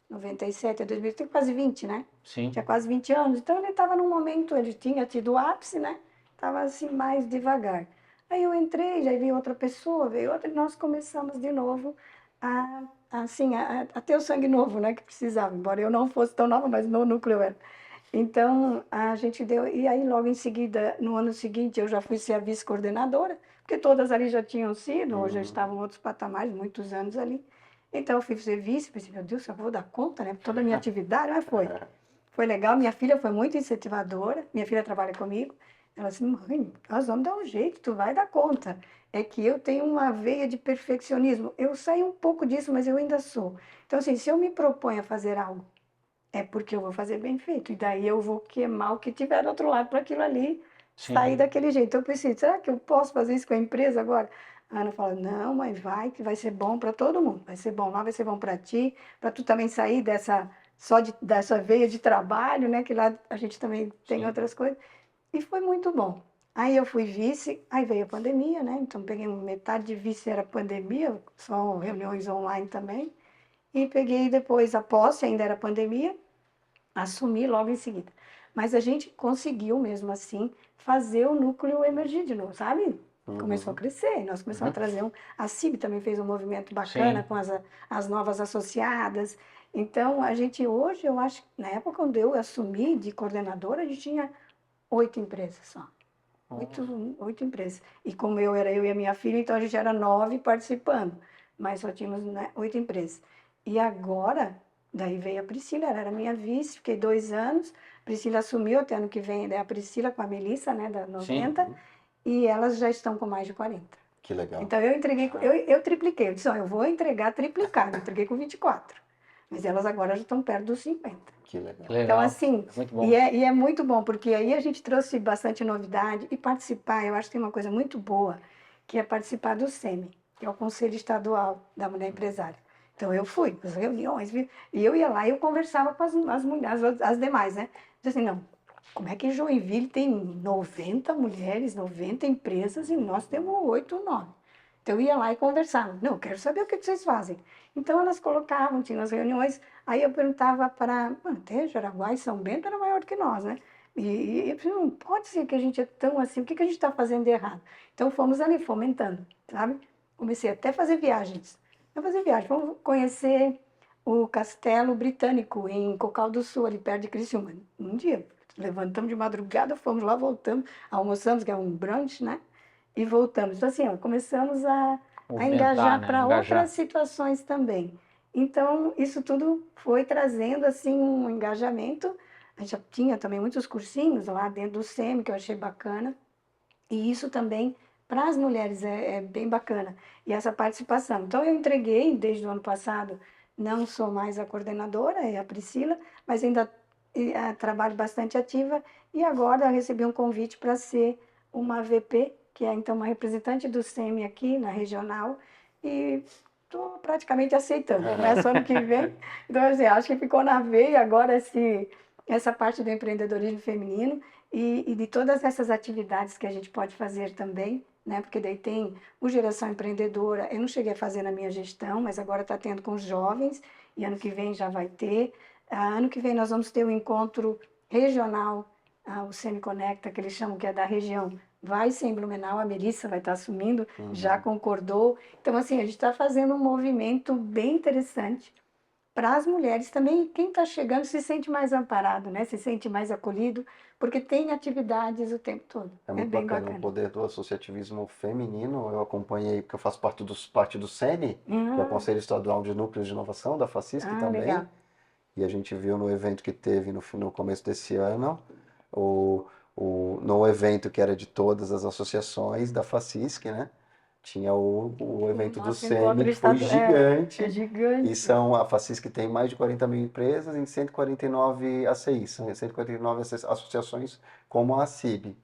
97 a 2000, tem quase 20, né? Sim. Tinha quase 20 anos. Então, ele estava num momento... Ele tinha tido o ápice, né? Estava, assim, mais devagar. Aí eu entrei, já veio outra pessoa, veio outra, e nós começamos de novo a ter o sangue novo, né, que precisava, embora eu não fosse tão nova, mas no núcleo era. Então, a gente deu, e aí logo em seguida, no ano seguinte, eu já fui ser a vice-coordenadora, porque todas ali já tinham sido, ou já estavam em outros patamares, muitos anos ali. Então eu fui ser vice, pensei, meu Deus, eu vou dar conta, né? Toda a minha atividade, mas foi. Foi legal, minha filha foi muito incentivadora, minha filha trabalha comigo. Ela disse, mãe, nós vamos dar um jeito, tu vai dar conta. É que eu tenho uma veia de perfeccionismo. Eu saí um pouco disso, mas eu ainda sou. Então, assim, se eu me proponho a fazer algo, é porque eu vou fazer bem feito. E daí eu vou queimar o que tiver do outro lado para aquilo ali sair Sim. daquele jeito. Então, eu pensei, será que eu posso fazer isso com a empresa agora? A Ana fala, não, mas vai, que vai ser bom para todo mundo. Vai ser bom lá, vai ser bom para ti, para tu também sair dessa veia de trabalho, né? Que lá a gente também tem Sim. outras coisas. E foi muito bom. Aí eu fui vice, aí veio a pandemia, né? Então peguei metade de vice era pandemia, só reuniões online também. E peguei depois a posse, ainda era pandemia, assumi logo em seguida. Mas a gente conseguiu mesmo assim fazer o núcleo emergir de novo, sabe? Começou a Uhum. crescer, nós começamos a trazer a CIB também fez um movimento bacana Sim. com as novas associadas. Então, a gente hoje, eu acho, na época quando eu assumi de coordenadora, a gente tinha 8 empresas só. Oito empresas. E como era eu e a minha filha, então a gente era 9 participando, mas só tínhamos, né, 8 empresas. E agora, daí veio a Priscila, ela era minha vice, fiquei 2 anos. Priscila assumiu, até ano que vem, daí a Priscila com a Melissa, né, da Sim. 90, e elas já estão com mais de 40. Que legal. Então eu entreguei, eu tripliquei, eu disse, ó, eu vou entregar triplicado, eu entreguei com 24. Mas elas agora já estão perto dos 50. Que legal. Que Então, legal. assim, É muito bom. e é muito bom, porque aí a gente trouxe bastante novidade e participar, eu acho que tem uma coisa muito boa, que é participar do SEMI, que é o Conselho Estadual da Mulher Empresária. Então, eu fui às reuniões, e eu ia lá e eu conversava com as mulheres, as demais, né? Dizia assim, não, como é que Joinville tem 90 mulheres, 90 empresas e nós temos 8 ou 9? Então, eu ia lá e conversava. Não, eu quero saber o que vocês fazem. Então, elas colocavam, tinham as reuniões. Aí eu perguntava para, até Jaraguá e São Bento era maior do que nós, né? E eu falei, não pode ser que a gente é tão assim, o que a gente está fazendo de errado? Então fomos ali fomentando, sabe? Comecei até a fazer viagens. Fomos conhecer o Castelo Britânico em Cocal do Sul, ali perto de Criciúma. Um dia, levantamos de madrugada, fomos lá, voltamos, almoçamos, que é um brunch, né? E voltamos. Então assim, ó, começamos a Movimentar, engajar né? para Engajar. outras situações também. Então, isso tudo foi trazendo assim um engajamento. A gente já tinha também muitos cursinhos lá dentro do SEMI, que eu achei bacana. E isso também, para as mulheres, é bem bacana. E essa participação. Então, eu entreguei desde o ano passado, não sou mais a coordenadora, é a Priscila, mas ainda trabalho bastante ativa. E agora eu recebi um convite para ser uma VP, que é então uma representante do SEMI aqui na regional. E estou praticamente aceitando. Começa ano que vem. Então, assim, acho que ficou na veia agora essa parte do empreendedorismo feminino e de todas essas atividades que a gente pode fazer também, né? Porque daí tem o Geração Empreendedora, eu não cheguei a fazer na minha gestão, mas agora está tendo com os jovens, e ano que vem já vai ter. Ano que vem nós vamos ter um encontro regional, o Semiconecta, que eles chamam que é da região, vai ser em Blumenau, a Melissa vai estar assumindo, já concordou. Então, assim, a gente está fazendo um movimento bem interessante para as mulheres também. Quem está chegando se sente mais amparado, né? Se sente mais acolhido, porque tem atividades o tempo todo. É É muito bem bacana o bacana. poder do associativismo feminino. Eu acompanhei, porque eu faço parte do SENI, que é o Ah, Conselho Estadual de Núcleos de Inovação, da FACISC também. legal. E a gente viu no evento que teve no começo desse ano, o, no evento que era de todas as associações da FACISC, né? Tinha o evento do Nosso SEMI, encontro que foi estadual é gigante. E gigante. a FACISC tem mais de 40 mil empresas em 149 ACIs, são 149 associações como a CIB.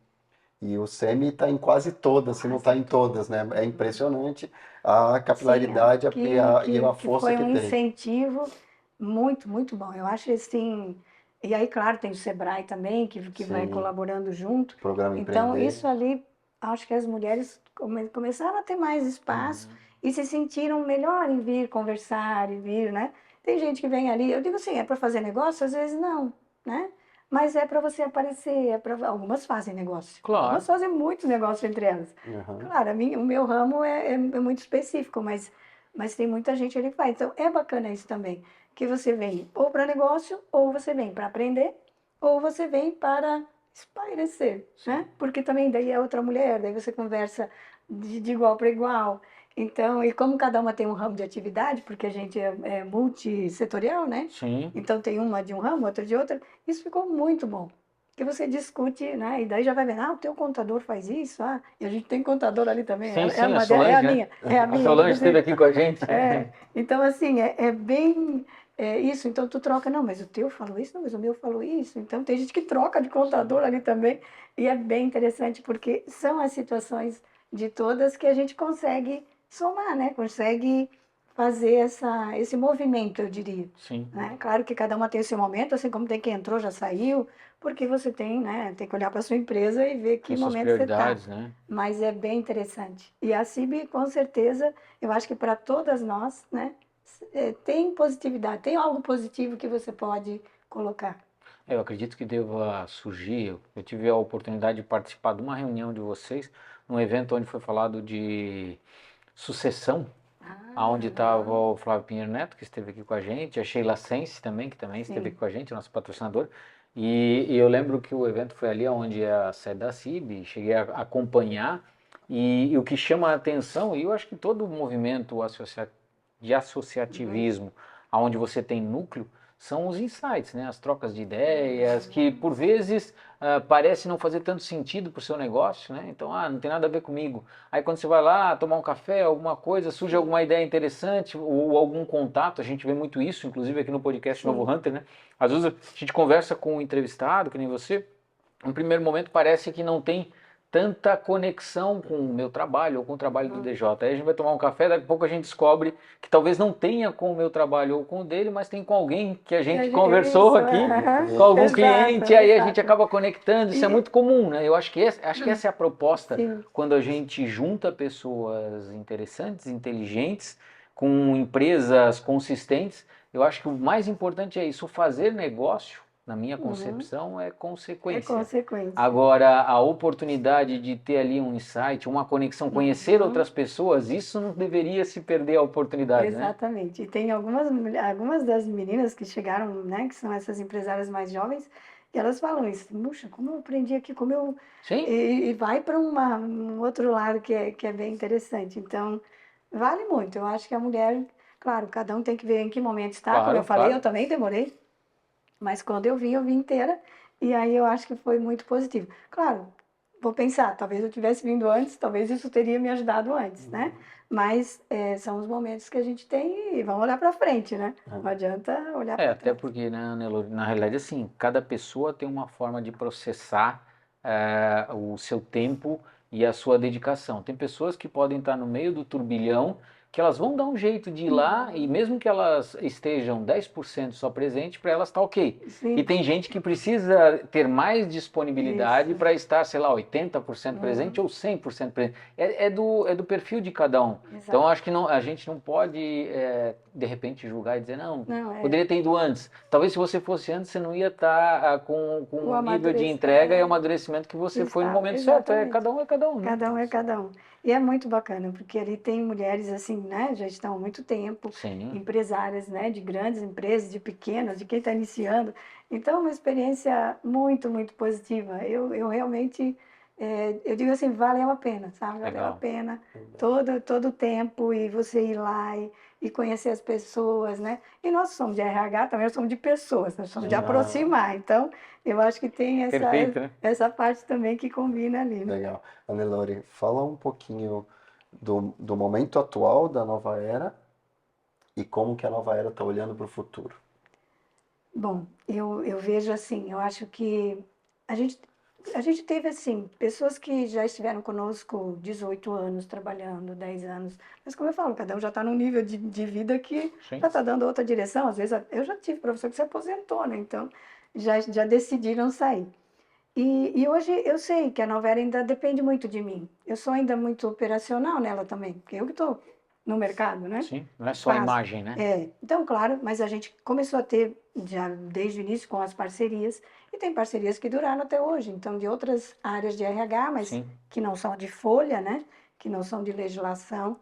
E o SEMI está em quase todas, se não está em todas, né? É impressionante a Sim, capilaridade e a que força foi que um tem. incentivo muito, muito bom. Eu acho assim. E aí, claro, tem o Sebrae também, que vai Sim, colaborando junto. programa Então, Empreender. isso ali, acho que as mulheres começaram a ter mais espaço e se sentiram melhor em vir conversar e vir, né? Tem gente que vem ali, eu digo assim, é para fazer negócio? Às vezes não, né? Mas é para você aparecer, algumas fazem negócio, algumas Claro. fazem muito negócio entre elas. Aham. Claro, o meu ramo é muito específico, mas tem muita gente ali que faz. Então, é bacana isso também, que você vem ou para negócio, ou você vem para aprender, ou você vem para espairecer, né? Porque também daí é outra mulher, daí você conversa de igual para igual. Então, e como cada uma tem um ramo de atividade, porque a gente é multissetorial, né? Sim, Então tem uma de um ramo, outra de outra. Isso ficou muito bom. Que você discute, né? E daí já vai vendo, o teu contador faz isso, e a gente tem contador ali também. sim, É sim, a uma, é a Solange, né? minha, é a A minha, Solange esteve inclusive. aqui com a gente. Então, assim, é bem isso. Então, tu troca, não, mas o teu falou isso, não, mas o meu falou isso. Então, tem gente que troca de contador ali também. E é bem interessante, porque são as situações de todas que a gente consegue somar, né? Consegue fazer esse movimento, eu diria. Sim, Né? Claro que cada uma tem o seu momento, assim como tem quem entrou, já saiu, porque você tem, né, tem que olhar para a sua empresa e ver que tem suas momento você está. prioridades, né? Mas é bem interessante. E a CIB, com certeza, eu acho que para todas nós, né, tem positividade, tem algo positivo que você pode colocar. Eu acredito que deva surgir. Eu tive a oportunidade de participar de uma reunião de vocês, num evento onde foi falado de sucessão, onde estava Legal. o Flávio Pinheiro Neto, que esteve aqui com a gente, a Sheila Sense também, que também esteve Sim. aqui com a gente, nosso patrocinador. E eu lembro que o evento foi ali onde é a sede da CIB, cheguei a acompanhar. E o que chama a atenção, e eu acho que todo o movimento de associativismo, onde você tem núcleo, são os insights, né? As trocas de ideias, que por vezes parece não fazer tanto sentido para o seu negócio, né? Então, não tem nada a ver comigo. Aí quando você vai lá tomar um café, alguma coisa, surge alguma ideia interessante ou algum contato, a gente vê muito isso, inclusive aqui no podcast Sim. Novo Hunter, né? Às vezes a gente conversa com um entrevistado, que nem você, no primeiro momento parece que não tem tanta conexão com o meu trabalho ou com o trabalho do DJ. Aí a gente vai tomar um café, daqui a pouco a gente descobre que talvez não tenha com o meu trabalho ou com o dele, mas tem com alguém que a gente conversou Isso, aqui, aham. com algum exato, cliente, e aí a gente exato. acaba conectando. Isso é E, muito comum, né? Eu acho que essa é a proposta sim. quando a gente junta pessoas interessantes, inteligentes, com empresas consistentes. Eu acho que o mais importante é isso, fazer negócio, na minha Uhum. concepção, é É consequência. consequência. Agora, a oportunidade de ter ali um insight, uma conexão, conhecer outras pessoas, isso não deveria se perder a oportunidade, né? Exatamente. E tem algumas das meninas que chegaram, né, que são essas empresárias mais jovens, e elas falam isso, puxa, como eu aprendi aqui, como eu... Sim, E vai para um outro lado que é bem interessante. Então, vale muito. Eu acho que a mulher, claro, cada um tem que ver em que momento está. Como eu claro, falei, claro. eu também demorei, mas quando eu vim inteira, e aí eu acho que foi muito positivo. Claro, vou pensar, talvez eu tivesse vindo antes, talvez isso teria me ajudado antes, né? Mas são os momentos que a gente tem e vamos olhar para frente, né? Não adianta olhar para Até trás. porque, né, Nelore, na realidade, assim, cada pessoa tem uma forma de processar o seu tempo e a sua dedicação. Tem pessoas que podem estar no meio do turbilhão, que elas vão dar um jeito de ir lá e mesmo que elas estejam 10% só presente, para elas está ok. E Sim, tem gente que precisa ter mais disponibilidade isso. para estar, sei lá, 80% presente ou 100% presente. É do perfil de cada um. Então, Exato. acho que a gente não pode, de repente, julgar e dizer, não, Não, poderia ter ido antes. Talvez se você fosse antes, você não ia estar com o o nível de amadurecimento. entrega e amadurecimento que você foi no momento certo. Exatamente. É cada um, né? Cada um é cada um. E é muito bacana, porque ali tem mulheres assim, né, já estão há muito tempo, Sim, empresárias, né, de grandes empresas, de pequenas, de quem está iniciando. Então, é uma experiência muito, muito positiva. Eu realmente, eu digo assim, valeu a pena, sabe? Valeu a legal. pena todo o tempo e você ir lá e conhecer as pessoas, né? E nós somos de RH, também nós somos de pessoas, nós somos de Sim. aproximar. Então, eu acho que tem Perfeito, né? essa parte também que combina ali, né? Legal. Anelore, fala um pouquinho do momento atual da nova era e como que a nova era está olhando para o futuro. Bom, eu vejo assim, eu acho que a gente, a gente teve assim, pessoas que já estiveram conosco 18 anos trabalhando, 10 anos, mas como eu falo, cada um já está num nível de vida que Sim. já está dando outra direção. Às vezes eu já tive professor que se aposentou, né? Então já decidiram sair. E hoje eu sei que a nova era ainda depende muito de mim. Eu sou ainda muito operacional nela também, porque eu que estou no mercado, né? Sim, não é E só a faço. imagem, né? Então, claro, mas a gente começou a ter já desde o início com as parcerias, e tem parcerias que duraram até hoje, então de outras áreas de RH, mas Sim, que não são de folha, né? Que não são de legislação,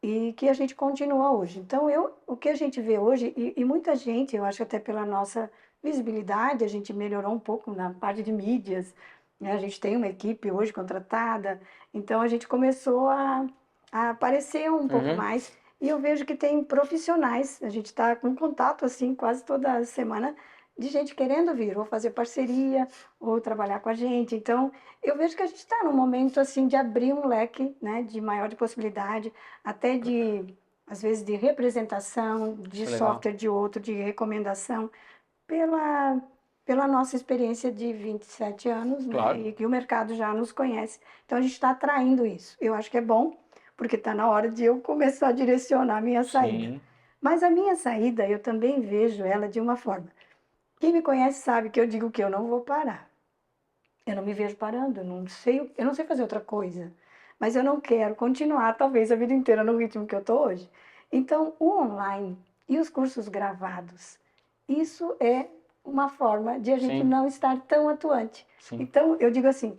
e que a gente continua hoje. Então, o que a gente vê hoje, e muita gente, eu acho até pela nossa visibilidade, a gente melhorou um pouco na parte de mídias, né? A gente tem uma equipe hoje contratada, então a gente começou a aparecer um pouco mais. E eu vejo que tem profissionais, a gente está com contato assim quase toda semana de gente querendo vir, ou fazer parceria, ou trabalhar com a gente. Então, eu vejo que a gente está num momento assim de abrir um leque, né, de maior de possibilidade, até de, às vezes, de representação, de Isso é legal. software de outro, de recomendação, pela, pela nossa experiência de 27 anos, né, Claro. e que o mercado já nos conhece. Então, a gente está atraindo isso. Eu acho que é bom, porque está na hora de eu começar a direcionar a minha saída. Sim. Mas a minha saída, eu também vejo ela de uma forma. Quem me conhece sabe que eu digo que eu não vou parar. Eu não me vejo parando, eu não sei fazer outra coisa. Mas eu não quero continuar, talvez, a vida inteira no ritmo que eu estou hoje. Então, o online e os cursos gravados, isso é uma forma de a gente Sim. não estar tão atuante. Sim. Então, eu digo assim,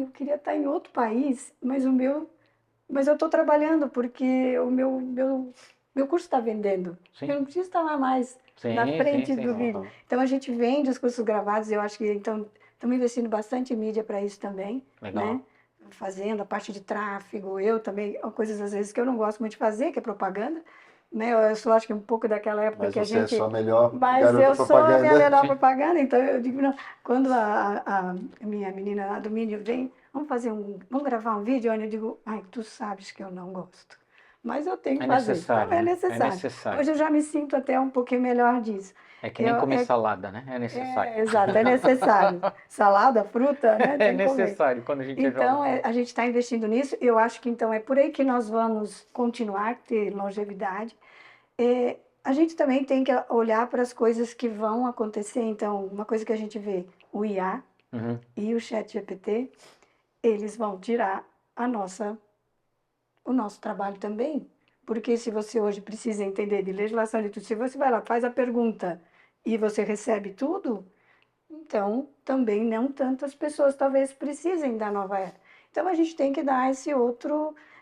eu queria estar em outro país, mas eu estou trabalhando porque meu curso está vendendo. Sim. Eu não preciso estar lá mais na Sim, frente sim, do sim. vídeo. Então a gente vende os cursos gravados, eu acho que então estamos investindo bastante em mídia para isso também, Legal. né? Fazendo a parte de tráfego, eu também, coisas às vezes que eu não gosto muito de fazer, que é propaganda, né? Eu sou acho que um pouco daquela época Mas que a você é gente sua melhor mas garota eu sou a minha propaganda. melhor Sim. propaganda, então eu digo, não, quando a minha menina lá do Mini vem, vamos gravar um vídeo, onde eu digo, ai, tu sabes que eu não gosto, mas eu tenho que É fazer, necessário, então é né? É necessário. necessário. Hoje eu já me sinto até um pouquinho melhor disso. É que nem Eu, comer é, salada, né? É necessário. exato, é necessário. Salada, fruta, né, É tem que comer. necessário quando a gente é Então, jovem. a gente está investindo nisso, eu acho que então é por aí que nós vamos continuar, ter longevidade. A gente também tem que olhar para as coisas que vão acontecer. Então, uma coisa que a gente vê, o IA Uhum. e o ChatGPT, eles vão tirar o nosso trabalho também. Porque se você hoje precisa entender de legislação de tudo, se você vai lá, faz a pergunta e você recebe tudo, então também não tantas pessoas talvez precisem da nova era. Então a gente tem que dar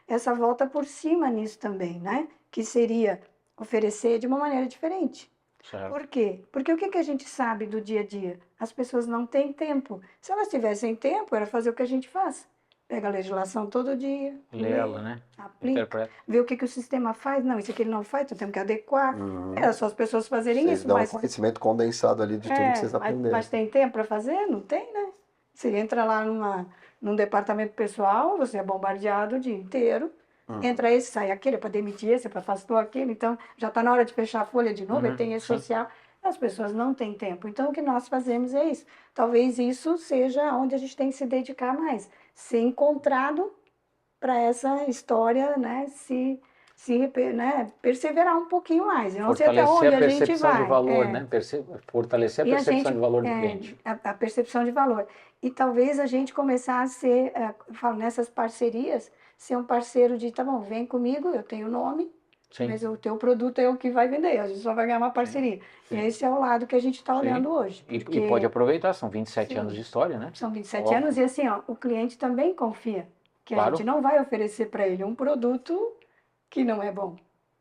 essa volta por cima nisso também, né? Que seria oferecer de uma maneira diferente. Certo. Por quê? Porque o que a gente sabe do dia a dia? As pessoas não têm tempo. Se elas tivessem tempo, era fazer o que a gente faz. Pega a legislação todo dia, Lê ela, né? aplica, Interpreta. vê o que o sistema faz. Não, isso aqui ele não faz, então temos que adequar. Era só as pessoas fazerem Vocês isso, dão um mas conhecimento condensado ali de tudo que vocês aprenderam. mas tem tempo para fazer? Não tem, né? Você entra lá num departamento pessoal, você é bombardeado o dia inteiro. Entra esse, sai aquele, é para demitir esse, é para afastar aquele. Então, já está na hora de fechar a folha de novo, aí tem esse Sim. social. As pessoas não têm tempo. Então, o que nós fazemos é isso. Talvez isso seja onde a gente tem que se dedicar mais. Ser encontrado para essa história, né, né, perseverar um pouquinho mais. Eu não sei até Fortalecer onde a a gente percepção de vai. valor, né? Fortalecer a E a percepção gente, de valor do cliente. a percepção de valor. E talvez a gente começar a ser, eu falo, nessas parcerias, ser um parceiro de, tá bom, vem comigo, eu tenho o nome, Sim. mas o teu produto é o que vai vender, a gente só vai ganhar uma parceria. Sim. E esse é o lado que a gente está olhando hoje. E Porque pode aproveitar, são 27 Sim. anos de história, né? são 27 Óbvio. anos e assim, ó, o cliente também confia que a Claro. gente não vai oferecer para ele um produto que não é bom.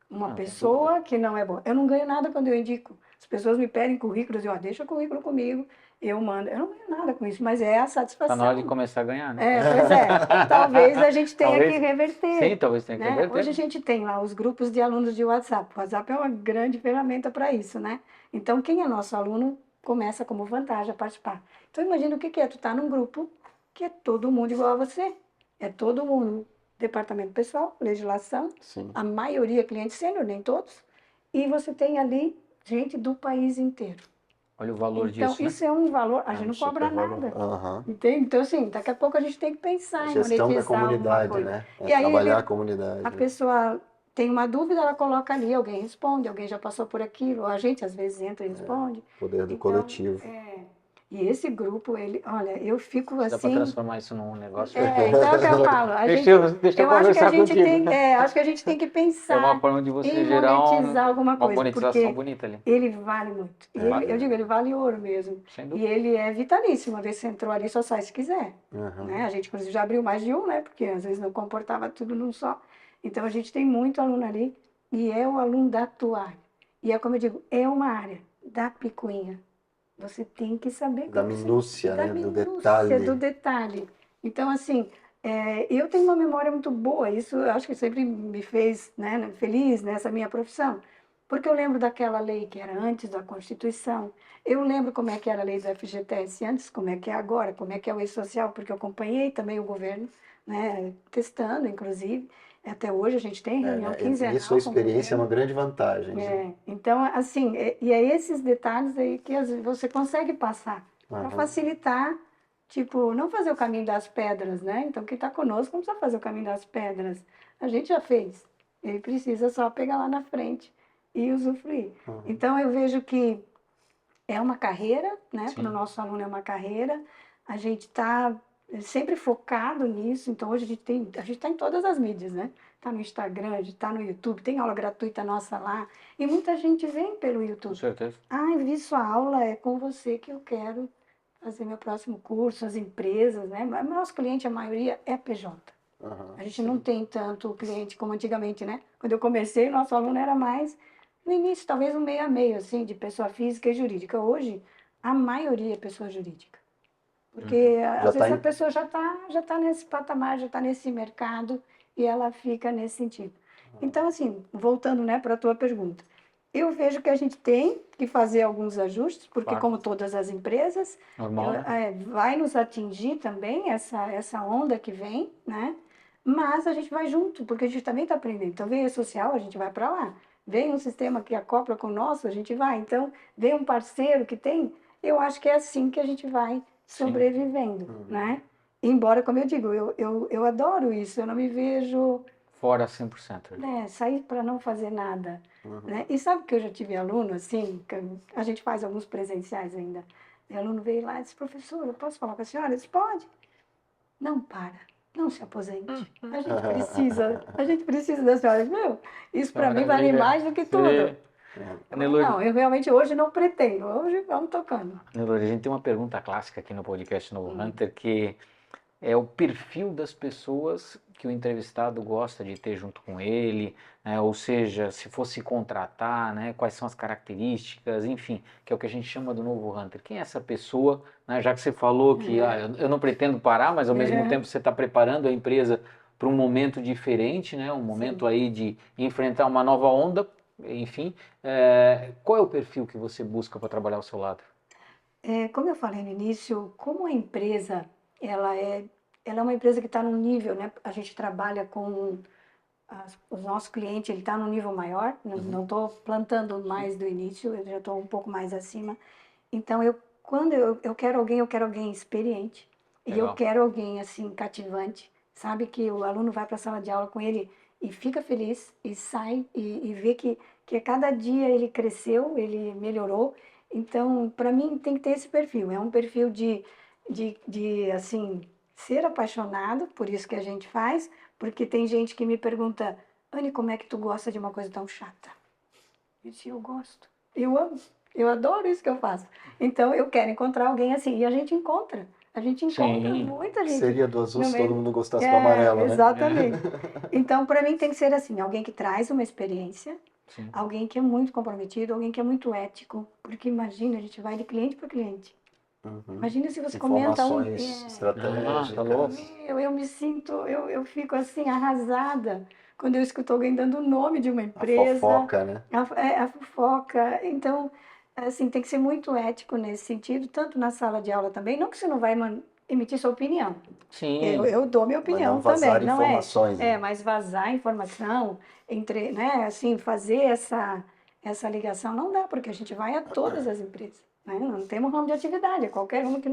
Uma Não, tem pessoa que não é boa. Eu não ganho nada quando eu indico. As pessoas me pedem currículos, eu deixa o currículo comigo, eu mando. Eu não ganho nada com isso, mas é a satisfação. Tá na hora de começar a ganhar, né? Pois é. Talvez a gente tenha Talvez- que reverter. Sim, talvez tenha que né? reverter. Hoje a gente tem lá os grupos de alunos de WhatsApp. O WhatsApp é uma grande ferramenta para isso, né? Então, quem é nosso aluno começa como vantagem a participar. Então, imagina o que é tu estar num grupo que é todo mundo igual a você. É todo mundo, departamento pessoal, legislação, Sim. a maioria cliente sênior, nem todos, e você tem ali gente do país inteiro. Olha o valor Então, disso, né? isso é um valor, a É gente um não cobra super valor. nada. Aham. Entende? Então, assim, daqui a pouco a gente tem que pensar em Gestão da monetizar alguma comunidade, coisa. né? E aí, Trabalhar ele- a comunidade. A pessoa tem uma dúvida, ela coloca ali, alguém responde, alguém já passou por aquilo, a gente às vezes entra e responde. Poder do Então, coletivo. E esse grupo, olha, eu fico Dá para assim. transformar isso num negócio. Então é o que eu falo. Deixa eu Eu acho que a conversar gente contigo. acho que a gente tem que É pensar uma forma de você em gerar monetizar alguma uma coisa, monetização porque bonita ali. ele vale muito. E Vale. eu digo, ele vale ouro mesmo. Sem E dúvida. ele é vitalício. Uma vez você entrou ali, só sai se quiser. Né? A gente, inclusive, já abriu mais de um, né? Porque às vezes não comportava tudo num só. Então, a gente tem muito aluno ali e é o aluno da tua área. E é como eu digo, é uma área da picuinha. Você tem que saber Da como minúcia, da né? Do minúcia, detalhe. do detalhe. Então, assim, Eu tenho uma memória muito boa, isso eu acho que sempre me fez, né, feliz nessa minha profissão, porque eu lembro daquela lei que era antes da Constituição, eu lembro como é que era a lei do FGTS antes, como é que é agora, como é que é o E-Social, porque eu acompanhei também o governo, né, testando, inclusive, até hoje a gente tem reunião Nisso a quinzenal com o experiência é uma governo. grande vantagem. Né? Então, assim, e é esses detalhes aí que às vezes você consegue passar para Aham. facilitar, tipo, não fazer o caminho das pedras, né? Então, quem está conosco não precisa fazer o caminho das pedras. A gente já fez. Ele precisa só pegar lá na frente e usufruir. Uhum. Então, eu vejo que é uma carreira, né? Para o Sim. nosso aluno é uma carreira. A gente está sempre focado nisso. Então, hoje a gente está em todas as mídias, né? Está no Instagram, a gente está no YouTube, tem aula gratuita nossa lá. E muita gente vem pelo Com YouTube. certeza. Ah, eu vi sua aula, é com você que eu quero fazer meu próximo curso, as empresas, né? Mas nosso cliente, a maioria, é PJ. Aham, A gente não tem tanto cliente como antigamente, né? Quando eu comecei, nosso aluno era mais, no início, talvez um meio a meio, assim, de pessoa física e jurídica. Hoje, a maioria é pessoa jurídica. Porque, Já às tá vezes, a em... pessoa já tá nesse patamar, já está nesse mercado e ela fica nesse sentido. Então, assim, voltando, né, para a tua pergunta, eu vejo que a gente tem que fazer alguns ajustes, porque, Claro. como todas as empresas, Normal, né? vai nos atingir também essa onda que vem, né? Mas a gente vai junto, porque a gente também está aprendendo. Então, vem a social, a gente vai para lá. Vem um sistema que acopla com o nosso, a gente vai. Então, vem um parceiro que tem. Eu acho que é assim que a gente vai Sim. sobrevivendo, né? Embora, como eu digo, eu adoro isso. Eu não me vejo Fora 100%. sair para não fazer nada, né? E sabe que eu já tive aluno, assim, que a gente faz alguns presenciais ainda. E o aluno veio lá e disse, professor, eu posso falar com a senhora? Eu disse, pode. Não para, não se aposente. A gente precisa da senhora. Meu, isso para mim vale Maravilha. mais do que Sim. tudo. Eu falei, Nelore, não, eu realmente hoje não pretendo. Hoje vamos tocando. Nelore, a gente tem uma pergunta clássica aqui no podcast Novo Hunter, que é o perfil das pessoas que o entrevistado gosta de ter junto com ele, né? Ou seja, se fosse contratar, né? Quais são as características, enfim, que é o que a gente chama do novo Hunter. Quem é essa pessoa, né? Já que você falou que eu não pretendo parar, mas ao mesmo tempo você está preparando a empresa para um momento diferente, né? Um momento aí de enfrentar uma nova onda, enfim. Qual é o perfil que você busca para trabalhar ao seu lado? Como eu falei no início, como a empresa, ela é, ela é uma empresa que está num nível, né? A gente trabalha com os nossos clientes, ele está num nível maior, não estou plantando mais do início, eu já estou um pouco mais acima. Então, quando eu quero alguém experiente e eu Legal. quero alguém, assim, cativante, sabe? Que o aluno vai para a sala de aula com ele e fica feliz e sai e vê que a cada dia ele cresceu, ele melhorou. Então, para mim, tem que ter esse perfil. É um perfil assim, ser apaixonado por isso que a gente faz, porque tem gente que me pergunta, Anne, como é que tu gosta de uma coisa tão chata? Eu disse, eu gosto, eu amo, eu adoro isso que eu faço. Então, eu quero encontrar alguém assim, e a gente encontra Sim. muita gente Seria do azul no se todo meio. mundo gostasse do amarelo, né? Exatamente. Então, para mim tem que ser assim, alguém que traz uma experiência, Sim. alguém que é muito comprometido, alguém que é muito ético, porque imagina, a gente vai de cliente para cliente. Imagina se você comenta Informações estratégicas. tá louco. eu me sinto, eu fico assim arrasada quando eu escuto alguém dando o nome de uma A empresa, fofoca, né? a fofoca. Então, assim, tem que ser muito ético nesse sentido, tanto na sala de aula também. Não que você não vai emitir sua opinião. Sim. Eu dou minha Mas não opinião vazar também, não é? informações, né? Mas vazar informação, né? Assim, fazer essa ligação não dá, porque a gente vai a todas as empresas, né? Não temos ramo de atividade, é qualquer uma que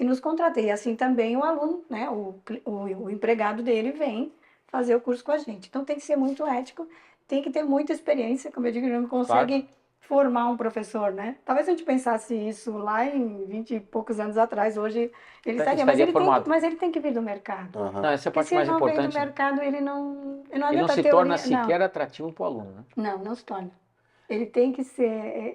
nos contrata. E assim também o aluno, né? O empregado dele vem fazer o curso com a gente. Então tem que ser muito ético, tem que ter muita experiência, como eu digo, não consegue formar um professor, né? Talvez se a gente pensasse isso lá em 20 e poucos anos atrás, hoje ele estaria, Estaria formado. mas ele tem que vir do mercado. Não, essa é a Porque parte se ele mais não vem do importante. mercado, ele não E não adianta se a torna teoria, não. sequer atrativo para o aluno, né? Não se torna. Ele tem que ser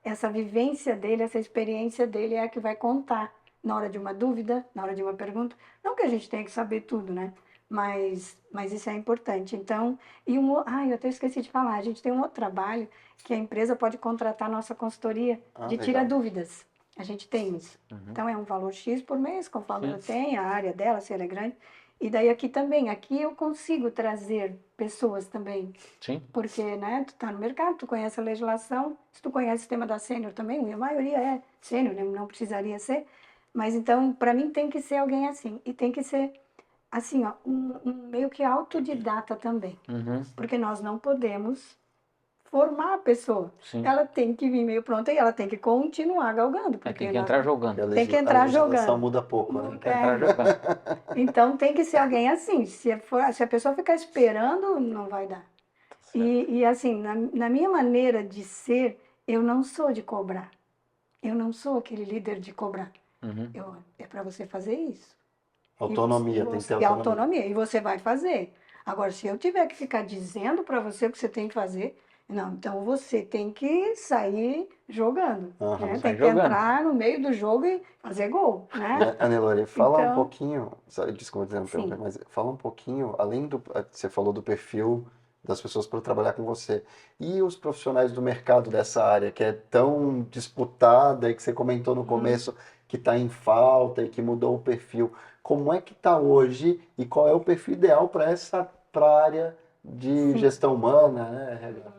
essa vivência dele, essa experiência dele é a que vai contar na hora de uma dúvida, na hora de uma pergunta. Não que a gente tenha que saber tudo, né? Mas isso é importante. Então, eu até esqueci de falar, a gente tem um outro trabalho que a empresa pode contratar a nossa consultoria de legal. tira dúvidas. A gente tem isso. Uhum. Então, é um valor X por mês, conforme Sim. ela tem, a área dela, se ela é grande. E daí aqui também, aqui eu consigo trazer pessoas também, Sim. porque, né, tu tá no mercado, tu conhece a legislação, se tu conhece o sistema da sênior também, a maioria é sênior, né, não precisaria ser, mas então, para mim tem que ser alguém assim, e tem que ser, assim, ó, um meio que autodidata também, Uhum. porque nós não podemos formar a pessoa, Sim. ela tem que vir meio pronta e ela tem que continuar galgando, porque Tem que nós entrar não- jogando. Tem que entrar A legislação jogando. muda pouco, né? Tem que entrar jogando. Então tem que ser alguém assim. Se a pessoa ficar esperando, não vai dar. E assim, na minha maneira de ser, eu não sou de cobrar. Eu não sou aquele líder de cobrar. Uhum. É para você fazer isso. Autonomia, tem que ter E autonomia. autonomia. E você vai fazer. Agora, se eu tiver que ficar dizendo para você o que você tem que fazer, não, então você tem que sair jogando, Aham. né? Sai Tem que jogando. entrar no meio do jogo e fazer gol, né? Anelore, fala um Então, pouquinho, desculpa te interromper, sim. mas fala um pouquinho, além do, você falou do perfil das pessoas para trabalhar com você, e os profissionais do mercado dessa área, que é tão disputada e que você comentou no começo, que está em falta e que mudou o perfil, como é que está hoje e qual é o perfil ideal para a área de Sim. gestão humana, né, RH?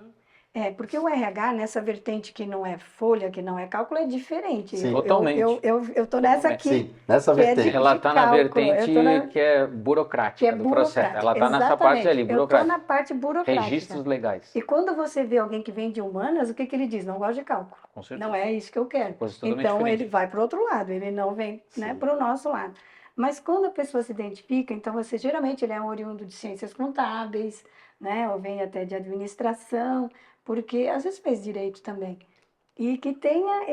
Porque o RH, nessa vertente que não é folha, que não é cálculo, é diferente. Sim. Totalmente. Eu tô nessa Totalmente. aqui, Sim, nessa que é vertente. Ela de está na cálculo. vertente Eu tô na, que é que burocrática é do processo. burocrática. Ela está nessa parte ali, Exatamente. Eu tô burocrática. na parte burocrática. Registros legais. E quando você vê alguém que vem de humanas, o que ele diz? Não gosto de cálculo. Com certeza. Não é isso que eu quero. Coisa totalmente Então, diferente. ele vai para o outro lado, ele não vem, né, Sim. para o nosso lado. Mas quando a pessoa se identifica, então você geralmente ele é um oriundo de ciências contábeis, né, ou vem até de administração, porque às vezes fez direito também. E que tenha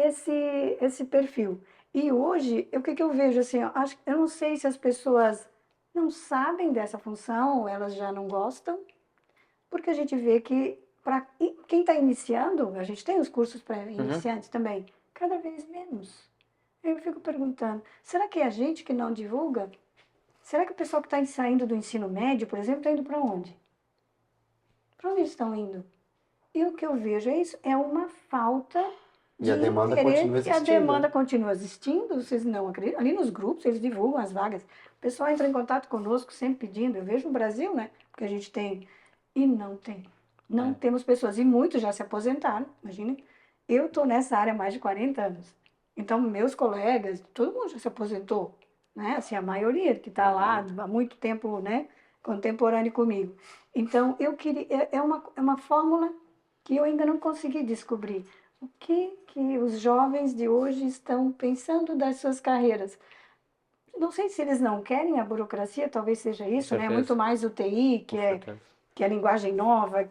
esse perfil. E hoje, o que eu vejo assim, eu não sei se as pessoas não sabem dessa função, ou elas já não gostam, porque a gente vê que para quem está iniciando, a gente tem os cursos para iniciantes também, cada vez menos. Eu fico perguntando, será que é a gente que não divulga? Será que o pessoal que está saindo do ensino médio, por exemplo, está indo para onde? Para onde eles estão indo? E o que eu vejo é isso, é uma falta E a de demanda interesse, continua e a existindo, demanda né? continua existindo, vocês não acreditam. Ali nos grupos, eles divulgam as vagas. O pessoal entra em contato conosco sempre pedindo. Eu vejo no Brasil, né? Porque a gente tem. E não tem. Não temos pessoas. E muitos já se aposentaram, imagine. Eu estou nessa área há mais de 40 anos. Então, meus colegas, todo mundo já se aposentou, né? Assim, a maioria que está lá há muito tempo, né? Contemporâneo comigo. Então, eu queria. É uma fórmula que eu ainda não consegui descobrir. O que os jovens de hoje estão pensando das suas carreiras? Não sei se eles não querem a burocracia, talvez seja isso, né? certeza. Muito mais o TI, Com certeza. que é linguagem nova,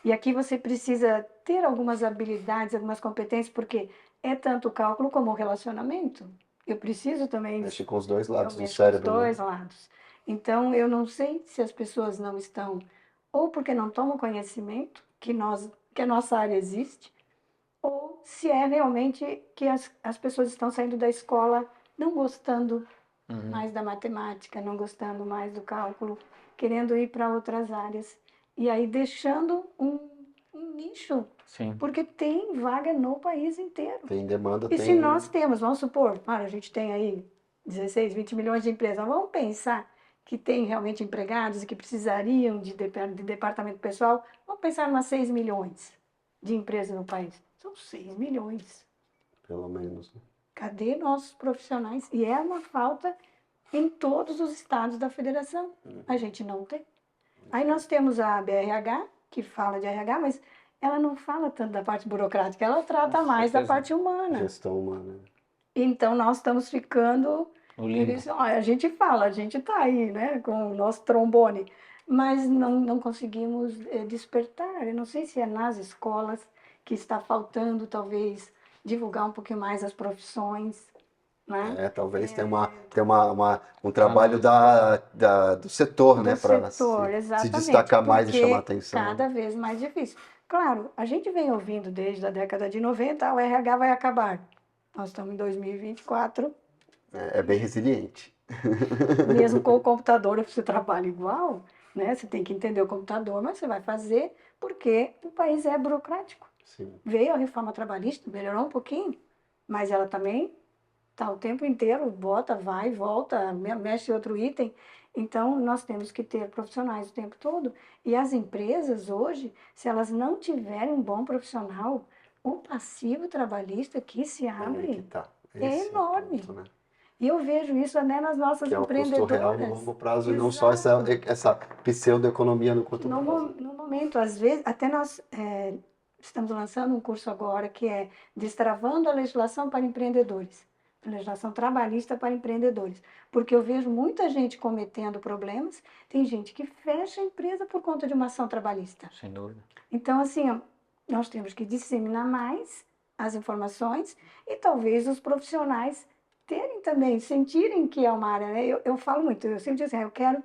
e aqui você precisa ter algumas habilidades, algumas competências, porque é tanto o cálculo como o relacionamento. Eu preciso também Mexe com os dois lados eu do mexo com os cérebro, né? dois lados. Então, eu não sei se as pessoas não estão, ou porque não tomam conhecimento que a nossa área existe, ou se é realmente que as pessoas estão saindo da escola não gostando mais da matemática, não gostando mais do cálculo, querendo ir para outras áreas. E aí deixando um nicho, Sim. porque tem vaga no país inteiro. Tem demanda, E tem. se nós temos, vamos supor, a gente tem aí 16, 20 milhões de empresas, vamos pensar que tem realmente empregados e que precisariam de departamento pessoal, vamos pensar em umas 6 milhões de empresas no país. São 6 milhões. Pelo menos, né? Cadê nossos profissionais? E é uma falta em todos os estados da federação. A gente não tem. Aí nós temos a BRH, que fala de RH, mas ela não fala tanto da parte burocrática, ela trata Com mais da certeza. parte humana. Gestão humana. Então nós estamos ficando. No limbo. Eles, olha, a gente fala, a gente está aí, né, com o nosso trombone, mas não conseguimos despertar. Eu não sei se é nas escolas que está faltando, talvez, divulgar um pouquinho mais as profissões, né? Talvez tenha um trabalho do setor, né, Do para setor, se exatamente, destacar mais e porque chamar atenção. cada vez mais difícil. Claro, a gente vem ouvindo desde a década de 90, o RH vai acabar. Nós estamos em 2024, É bem resiliente. mesmo com o computador você trabalha igual, né? Você tem que entender o computador, mas você vai fazer porque o país é burocrático. Sim. Veio a reforma trabalhista, melhorou um pouquinho, mas ela também está o tempo inteiro, bota, vai, volta, mexe outro item. Então, nós temos que ter profissionais o tempo todo. E as empresas hoje, se elas não tiverem um bom profissional, o passivo trabalhista que se abre é enorme. Ponto, né? E eu vejo isso até nas nossas Que é o custo real no longo prazo. Exato. E não só essa pseudoeconomia no curto prazo. No momento, às vezes, até nós estamos lançando um curso agora que é Destravando a Legislação para Empreendedores. Legislação trabalhista para empreendedores. Porque eu vejo muita gente cometendo problemas, tem gente que fecha a empresa por conta de uma ação trabalhista. Sem dúvida. Então, assim, ó, nós temos que disseminar mais as informações e talvez os profissionais terem também, sentirem que é uma área, né? Eu falo muito, eu sempre digo assim, eu quero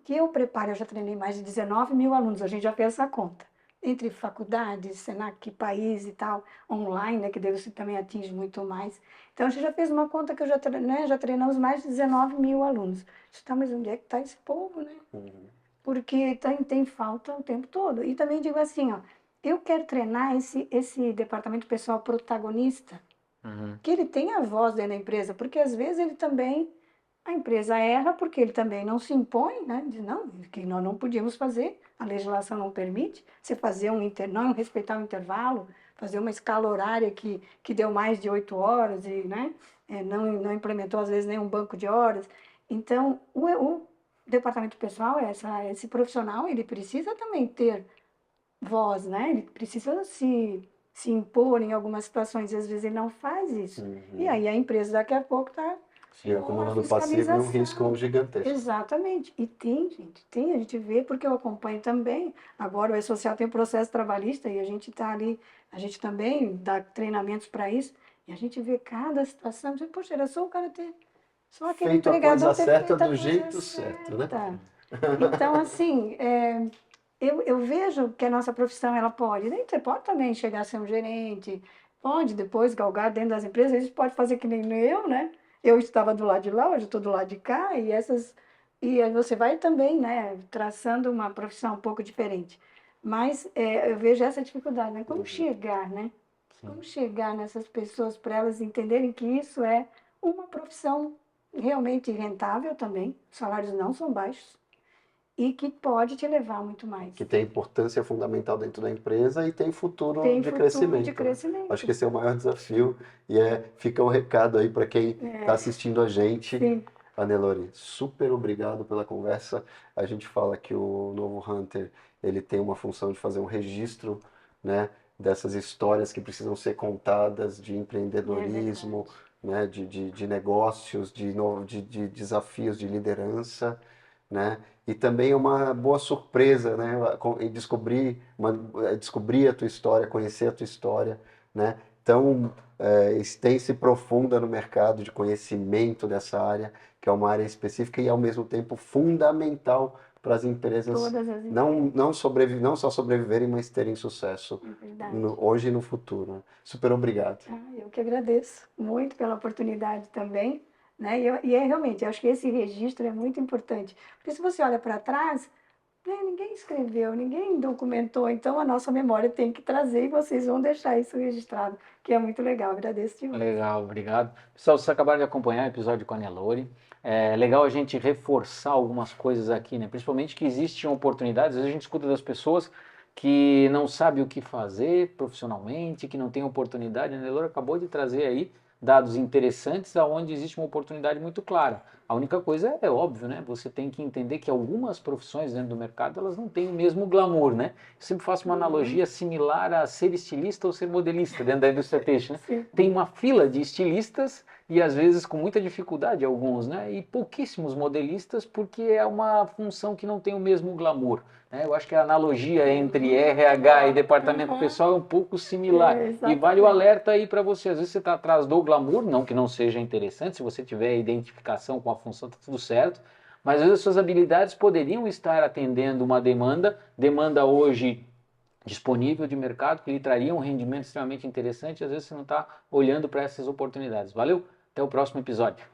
que eu prepare, eu já treinei mais de 19 mil alunos, a gente já fez essa conta. Entre faculdades, Senac, país e tal, online, né, que você também atinge muito mais. Então, a gente já fez uma conta que eu já treinamos mais de 19 mil alunos. Tá, mas onde é que está esse povo, né? Porque tem falta o tempo todo. E também digo assim, ó, eu quero treinar esse departamento pessoal protagonista, que ele tenha voz dentro da empresa, porque às vezes ele também, a empresa erra porque ele também não se impõe, né? Diz, não, que nós não podíamos fazer, a legislação não permite, você fazer não respeitar o intervalo, fazer uma escala horária que deu mais de 8 horas e, né? Não implementou às vezes nenhum banco de horas. Então, o departamento pessoal, esse profissional, ele precisa também ter voz, né? Ele precisa se impor em algumas situações, e às vezes ele não faz isso. E aí a empresa daqui a pouco está acumulando passivo e um risco gigantesco. Exatamente. E a gente vê, porque eu acompanho também, agora o E-Social tem processo trabalhista e a gente está ali, a gente também dá treinamentos para isso, e a gente vê cada situação, poxa, era só o cara ter, só aquele feito empregador a coisa certa feito a do coisa jeito certo, né? Então, assim, eu vejo que a nossa profissão, ela pode, né? Você pode também chegar a ser um gerente, pode depois galgar dentro das empresas, a gente pode fazer que nem eu, né? Eu estava do lado de lá, hoje eu estou do lado de cá, e aí você vai também, né, traçando uma profissão um pouco diferente. Mas eu vejo essa dificuldade, né? Como chegar, né? Como chegar nessas pessoas para elas entenderem que isso é uma profissão realmente rentável também, os salários não são baixos, e que pode te levar muito mais. Que tem importância fundamental dentro da empresa e tem futuro de crescimento. Acho que esse é o maior desafio e fica o recado aí para quem está assistindo a gente. Sim. Anelore, super obrigado pela conversa. A gente fala que o Novo Hunter, ele tem uma função de fazer um registro, né, dessas histórias que precisam ser contadas de empreendedorismo, né, de negócios, de desafios de liderança, né? E também é uma boa surpresa, né? Descobrir a tua história, conhecer a tua história, né? Então, extensa e profunda no mercado de conhecimento dessa área, que é uma área específica e ao mesmo tempo fundamental para as empresas, não só sobreviverem, mas terem sucesso hoje e no futuro. Super obrigado. Eu que agradeço muito pela oportunidade também. Né? E realmente, eu acho que esse registro é muito importante. Porque se você olha para trás, ninguém escreveu, ninguém documentou, então a nossa memória tem que trazer e vocês vão deixar isso registrado, que é muito legal. Agradeço demais. Legal, obrigado. Pessoal, vocês acabaram de acompanhar o episódio com a Anelore. É legal a gente reforçar algumas coisas aqui, né? Principalmente que existem oportunidades, às vezes a gente escuta das pessoas que não sabem o que fazer profissionalmente, que não tem oportunidade. A Anelore acabou de trazer aí dados interessantes aonde existe uma oportunidade muito clara. A única coisa é óbvio, né? Você tem que entender que algumas profissões dentro do mercado, elas não têm o mesmo glamour, né? Eu sempre faço uma analogia similar a ser estilista ou ser modelista dentro da indústria têxtil, né? Tem uma fila de estilistas e às vezes com muita dificuldade alguns, né? E pouquíssimos modelistas porque é uma função que não tem o mesmo glamour. Eu acho que a analogia entre RH e departamento pessoal é um pouco similar. E vale o alerta aí para você. Às vezes você está atrás do glamour, não que não seja interessante, se você tiver identificação com a função, está tudo certo. Mas às vezes as suas habilidades poderiam estar atendendo uma demanda hoje disponível de mercado, que lhe traria um rendimento extremamente interessante. Às vezes você não está olhando para essas oportunidades. Valeu? Até o próximo episódio.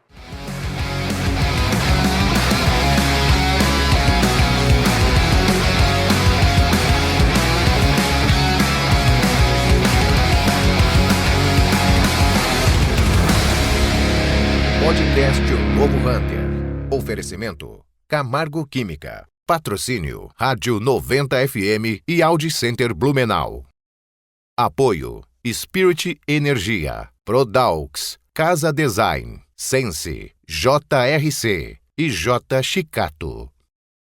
Podcast O Novo Hunter. Oferecimento Camargo Química. Patrocínio Rádio 90 FM e Audi Center Blumenau. Apoio Spirit Energia, Prodaux, Casa Design, Sense, JRC e J Chicato.